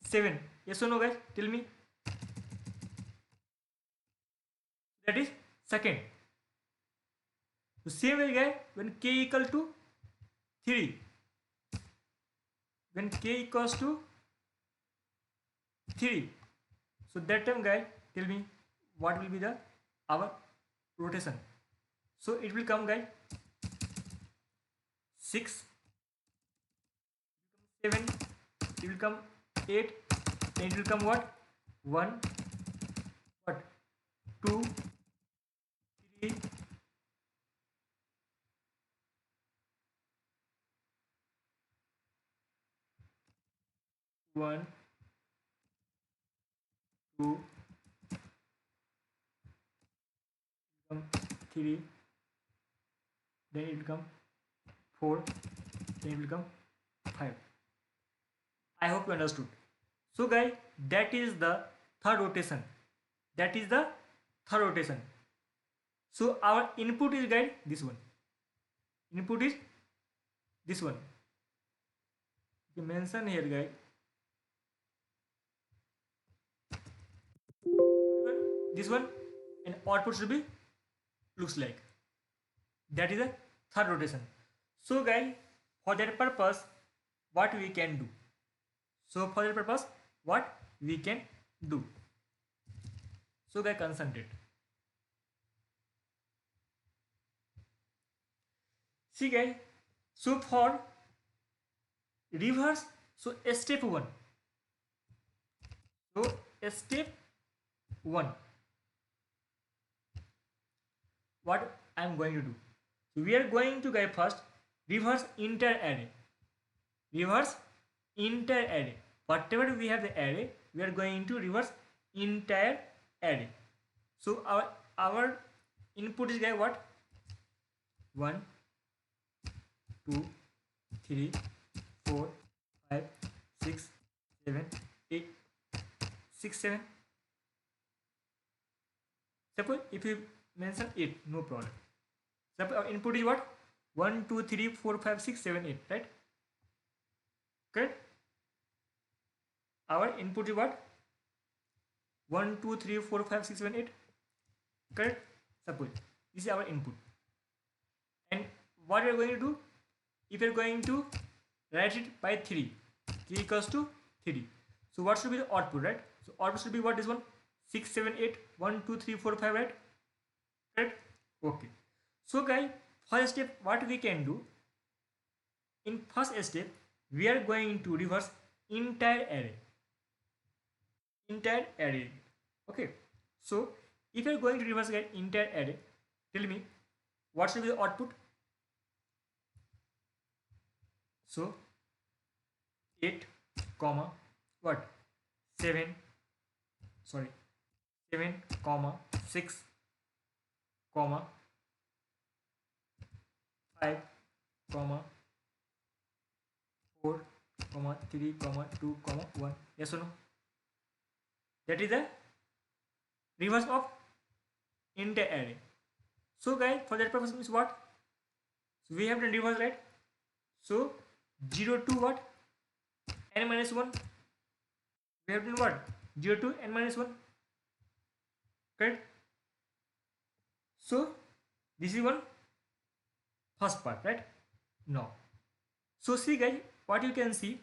7. Yes or no guys? Tell me. That is second. So same way guys, when K equal to 3, when K equals to 3, so that time guys, tell me what will be the our rotation. So it will come guys 6, 7, it will come 8, then it will come what? 1, what? 2, 3, 1, 2, become 3, then it become 4, then it become 5. I hope you understood. So guys, that is the third rotation. That is the third rotation. So our input is guys this one. Input is this one. You mention here guys. This one, and output should be looks like. That is the third rotation. So guys, for that purpose, what we can do? So for that purpose, what we can do? So guys, concentrate. See guys, so for reverse, so step 1. So step 1, what I am going to do? So we are going to get first reverse entire array. Reverse entire array. Whatever we have the array, we are going to reverse entire array. So our input is get what? 1, 2, 3, 4, 5, 6, 7, 8, 6, 7. Suppose if you mention 8, no problem. Suppose our input is what? 1, 2, 3, 4, 5, 6, 7, 8, right? Correct? Our input is what? 1, 2, 3, 4, 5, 6, 7, 8. Correct? Suppose this is our input. And what we are going to do? If we are going to write it by 3, k equals to 3. So what should be the output, right? So output should be what is 1? 6, 7, 8, 1, 2, 3, 4, 5, right? Correct? Okay. So guys, first step, what we can do? In first step, we are going to reverse entire array. Entire array. Okay. So if you are going to reverse entire array, tell me what should be the output? So 8, comma what? 7, comma 6, comma 5, comma 4, comma 3, comma 2, comma 1. Yes or no? That is the reverse of entire array. So guys, for that purpose means what? So we have done reverse, right? So 0 to what? N minus 1. We have done what? 0 to n minus 1. Correct? So this is one first part, right? No. So see guys, what you can see.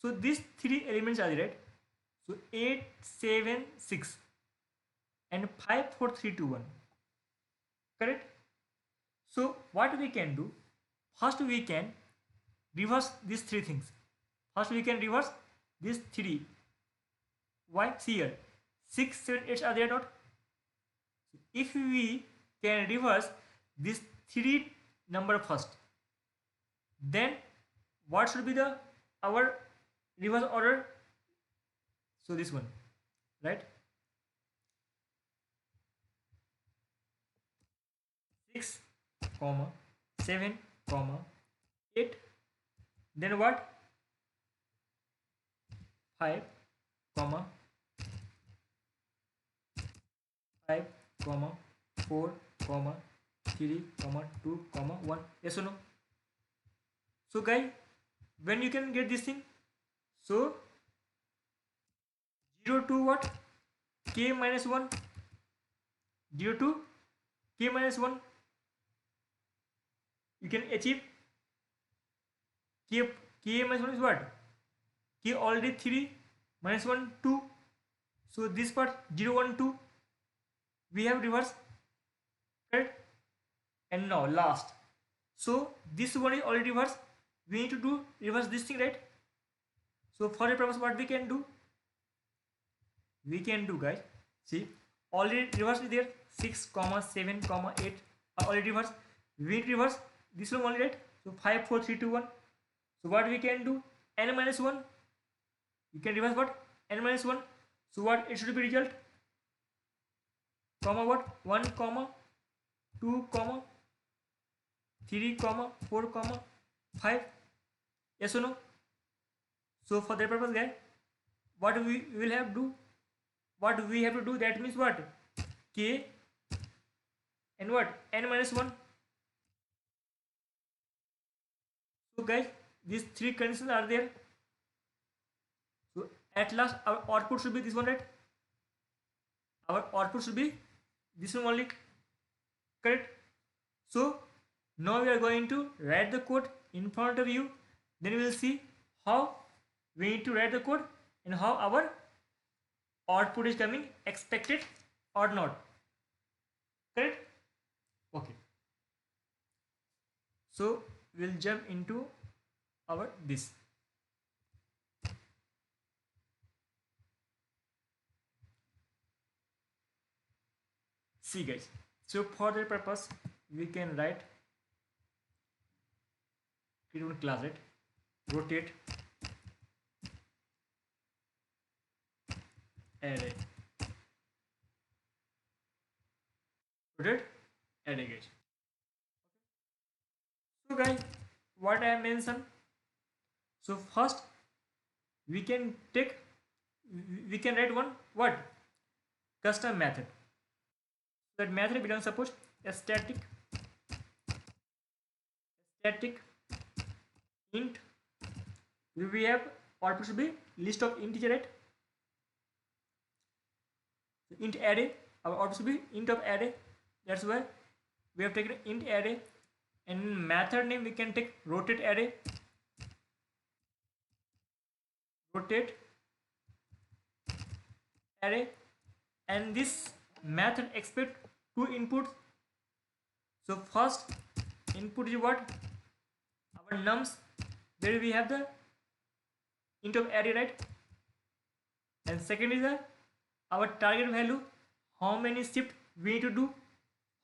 So these 3 elements are there, right? So 8, 7, 6 and 5, 4, 3, 2, 1. Correct? So what we can do? First we can reverse these 3 things. First we can reverse these 3. Why? See here, 6, 7, 8 are there not? So if we can reverse this 3 number first, then what should be the our reverse order? So this one, right? 6, comma 7, comma 8. Then what? 5, comma 5, comma 4, comma 3, comma 2, comma 1. Yes or no? So guys, when you can get this thing? So 0 to what? K minus 1. 0 to K minus 1. You can achieve K minus 1 is what? K already 3 minus 1 2. So this part 0 1 2 we have reverse, right? And now last, so this one is already reverse, we need to do reverse this thing, right? So for the purpose, what we can do? We can do, guys, see, already reverse is there, 6 comma 7 comma 8 are already reverse. We need to reverse this one only, right? So 5 4 3 2 1. So what we can do, n minus 1, you can reverse what, n minus 1. So what it should be result, comma what, 1 comma 2 comma 3 comma 4 comma 5. Yes or no? So for that purpose guys, what we will have to do, what we have to do, that means what, k and what, n minus 1. So guys, these three conditions are there. So at last our output should be this one, right? Our output should be this one only, correct? So now we are going to write the code in front of you. Then we will see how we need to write the code and how our output is coming expected or not, correct? Okay. So we'll jump into our this. See guys, so for the purpose we can write, create one class, right? Rotate array, rotate array guys. So guys, what I have mentioned, so first we can take, we can write one what, custom method. That method belongs, suppose, a static int, we have output should be list of integer, right? So int array, our output should be int of array. That's why we have taken int array, and method name we can take rotate array, rotate array, and this method expect two inputs. So first input is what, our nums, where we have the int of array, right? And second is the our target value, how many shift we need to do,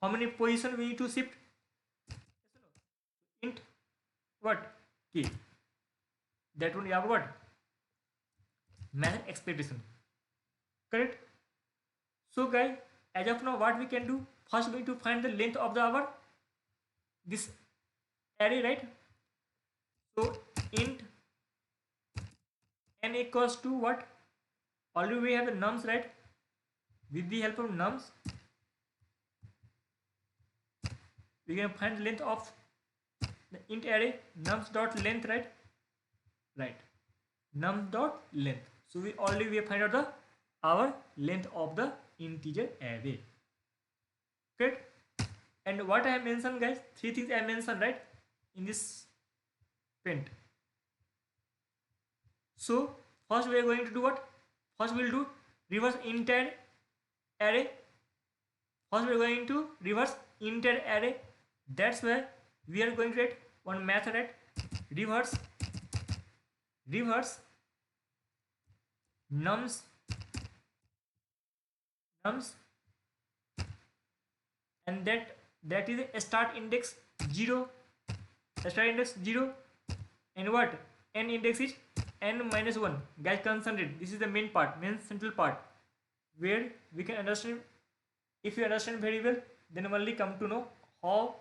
how many position we need to shift. Int what, k, that one is our what, method expectation, correct? So guys, as of now what we can do, first we need to find the length of the our this array, right? So int n equals to what, already we have the nums, right? With the help of nums we can find the length of the int array, nums dot length, right? Right, nums dot length. So we already find out the our length of the integer array, correct? And what I have mentioned guys, three things I mentioned, right, in this print. So first we are going to do what, first we will do reverse entire array. First we are going to reverse entire array. That's where we are going to write one method, right? Reverse nums and that is a start index 0, and what, n index is n minus 1. Guys, concentrate, this is the main part, main central part, where we can understand. If you understand very well, then only come to know how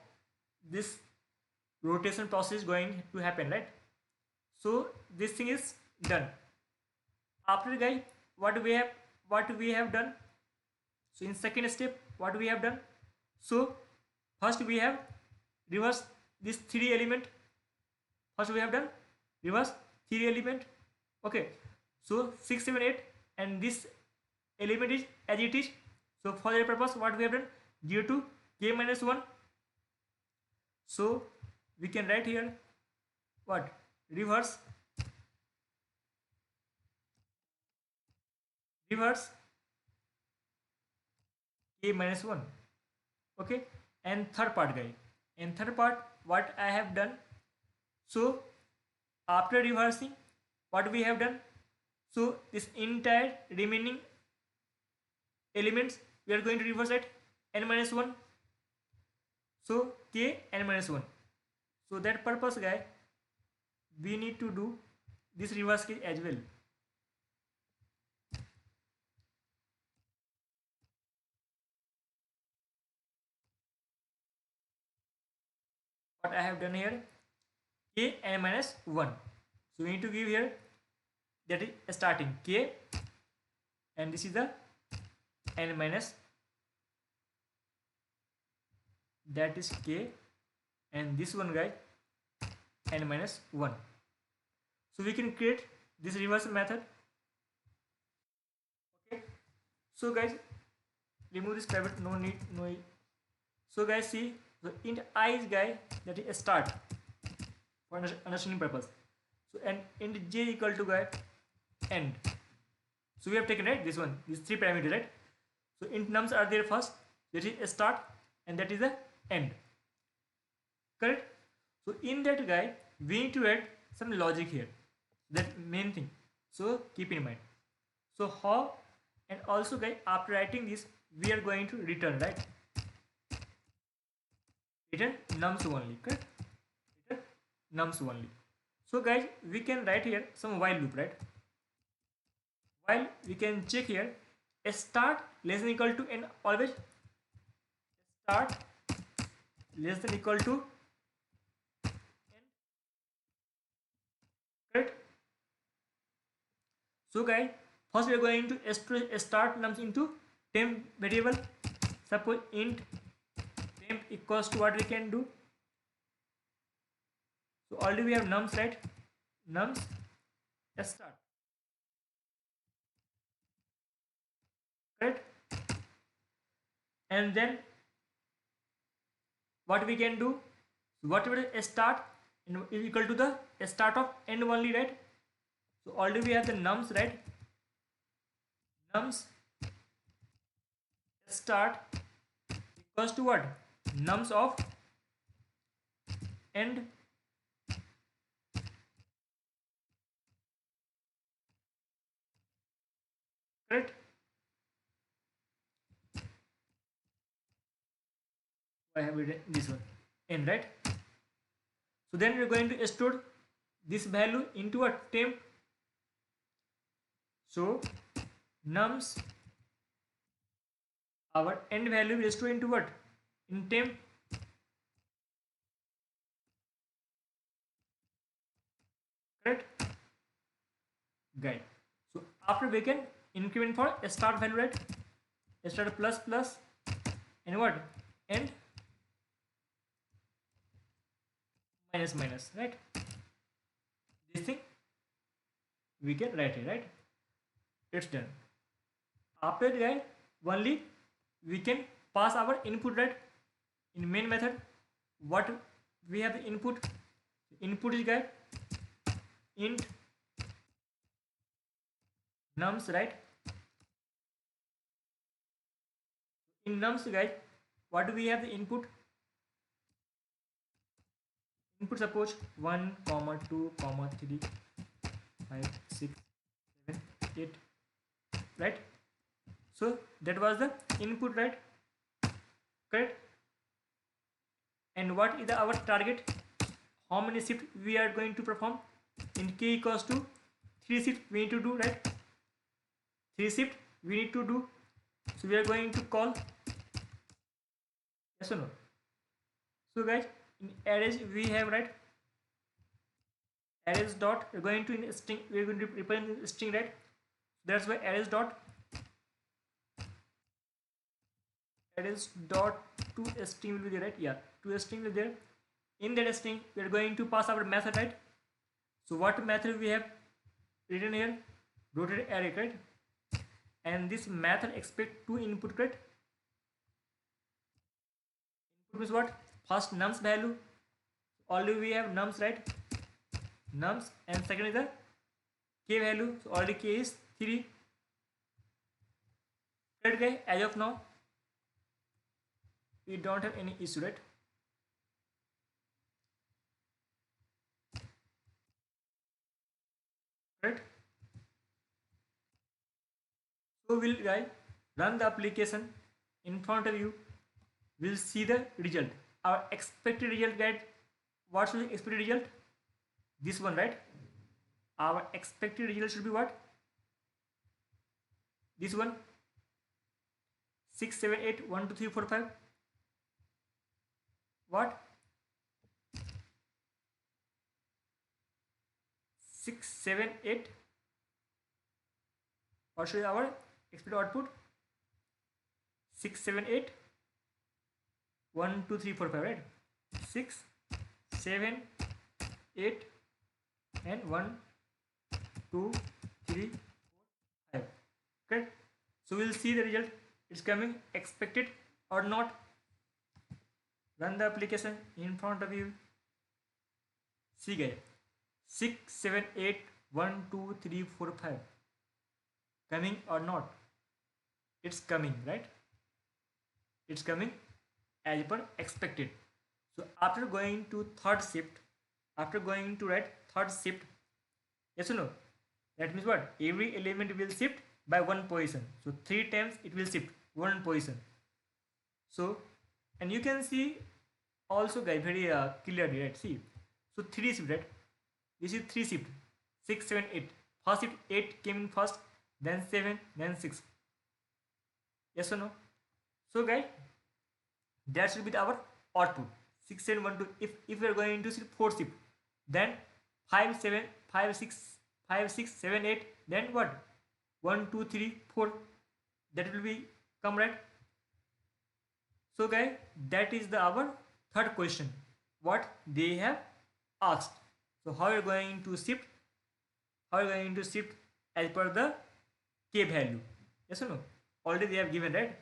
this rotation process is going to happen, right? So this thing is done. After guys, what we have done, so in second step what we have done, so first we have reverse this 3 element. First we have done reverse 3 element, okay? So 6 7 8, and this element is as it is. So for that purpose what we have done, 0 to k minus 1. So we can write here what, reverse k minus 1, okay? And third part guys, in third part what I have done, so after reversing what we have done, so this entire remaining elements we are going to reverse at n minus 1. So k n minus 1. So that purpose guy, we need to do this reverse case as well. What I have done here, k n minus 1. So we need to give here that is starting k, and this is the n minus, that is k, and this one guy n minus 1. So we can create this reversal method. Okay, so guys, remove this private, no need, no. So guys, see, the int I is guy, that is start for understanding purpose. So and int j equal to guy end. So we have taken, right, this one, these three parameters, right? So int nums are there first, that is start, and that is the end, correct? So in that guy, we need to add some logic here, that main thing. So keep in mind. So how, and also guys, after writing this, we are going to return, right? Return nums only, correct? Return nums only. So guys, we can write here some while loop, right? While we can check here, start less than equal to n, always start less than equal to n, correct? So guys, first we are going to start nums into temp variable. Suppose int temp equals to what we can do. So already we have nums, right? Nums start, correct? And then what we can do? So whatever start is equal to the start of n only, right? So already we have the nums, right? Nums start equals to what? Nums of end, correct? I have written this one end, right? So then we're going to store this value into a temp. So nums, our end value will store into what? In temp. Correct, guide. So after we can increment for a start value, right? Start plus plus and what? End minus minus, right? This thing we can write it, right? It's done. After that, only we can pass our input, right? In main method, what we have the input? Input is guide int nums, right? In nums guide, what do we have the input? Input suppose 1, 2, 3, 5, 6, 7, 8, right? So that was the input, right? Correct. And what is our target? How many shifts we are going to perform? In k equals to 3 shifts we need to do, right? 3 shifts we need to do. So we are going to call, yes or no? So guys, in arrays we have, right, arrays dot, we're going to in string, we're going to represent string, right? That's why arrays dot to string will be there, right? Yeah, to string will be there. In that string we are going to pass our method, right? So what method we have written here? Rotated array, right? And this method expect two input, right? Input means what? First nums value, already we have nums, right? Nums, and second is the k value, so already k is 3, right guys? As of now we don't have any issue, right? Right? So we'll guys run the application. in front of you, we'll see the result. Our expected result, guys. What should be expected result? This one, right? Our expected result should be what? This one. 6, 7, 8, 1, 2, 3, 4, 5. What? 6, 7, 8. What should be our expected output? 6, 7, 8. 1, 2, 3, 4, 5, right? 6, 7, 8, and 1, 2, 3, 4, 5. Okay. So we'll see the result. It's coming expected or not. Run the application in front of you. See guys. 6, 7, 8, 1, 2, 3, 4, 5. Coming or not? It's coming, right? It's coming as per expected. So after going to third shift, after going to third shift, yes or no? That means what? Every element will shift by one position. So 3 times it will shift one position. So, and you can see also guys very clearly, right? See, so 3 shift, right? This is 3 shift, 6, 7, 8. First shift 8 came in first, then 7, then 6. Yes or no? So guys, that should be our output. 6, 7, 1, 2. If we are going to see 4 shift, then 5, 7, 5, 6, 5, 6, 7, 8. Then what? 1, 2, 3, 4. That will be come, right? So guys, that is our third question. What they have asked. So how are you going to shift? How are you going to shift as per the k value? Yes or no? Already they have given, right?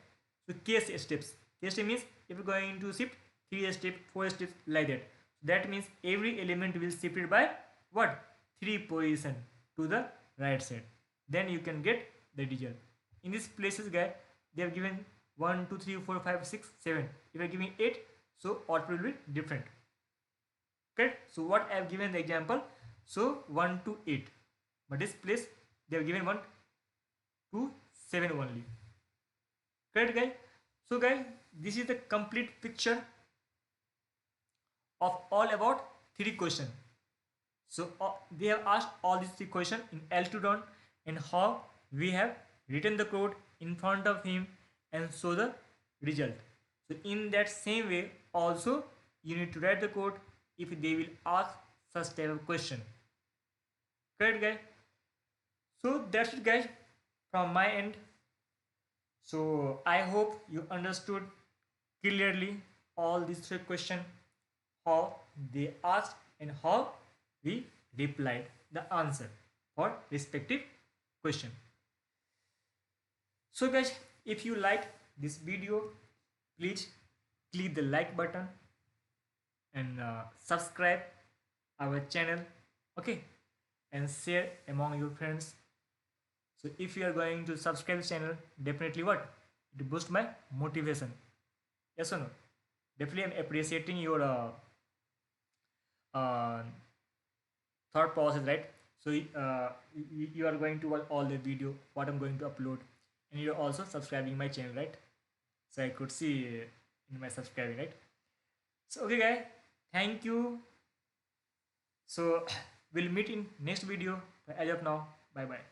So k steps. K step means if you're going to shift 3 steps, 4 steps like that. That means every element will shift it by what? 3 position to the right side. Then you can get the result. In these places, guys, they have given 1, 2, 3, 4, 5, 6, 7. If you are giving 8, so output will be different. Okay, so what I have given the example, so 1 to 8, but this place they have given 1 to 7 only. Correct guys? So guys, this is the complete picture of all about 3 questions. So they have asked all these 3 questions in L2 down, and how we have written the code in front of him and show the result. So in that same way also you need to write the code if they will ask such type of question. Correct guys? So that's it guys from my end. So I hope you understood clearly all these 3 questions, how they asked and how we replied the answer for respective question. So guys, if you like this video, please click the like button and subscribe our channel, okay, and share among your friends. So if you are going to subscribe the channel, definitely what? It boosts my motivation. Yes or no? Definitely I'm appreciating your thought process, right? So you are going to watch all the video what I'm going to upload, and you're also subscribing my channel, right? So I could see in my subscribing, right? So okay guys, thank you. So we'll meet in next video. As of now, bye bye.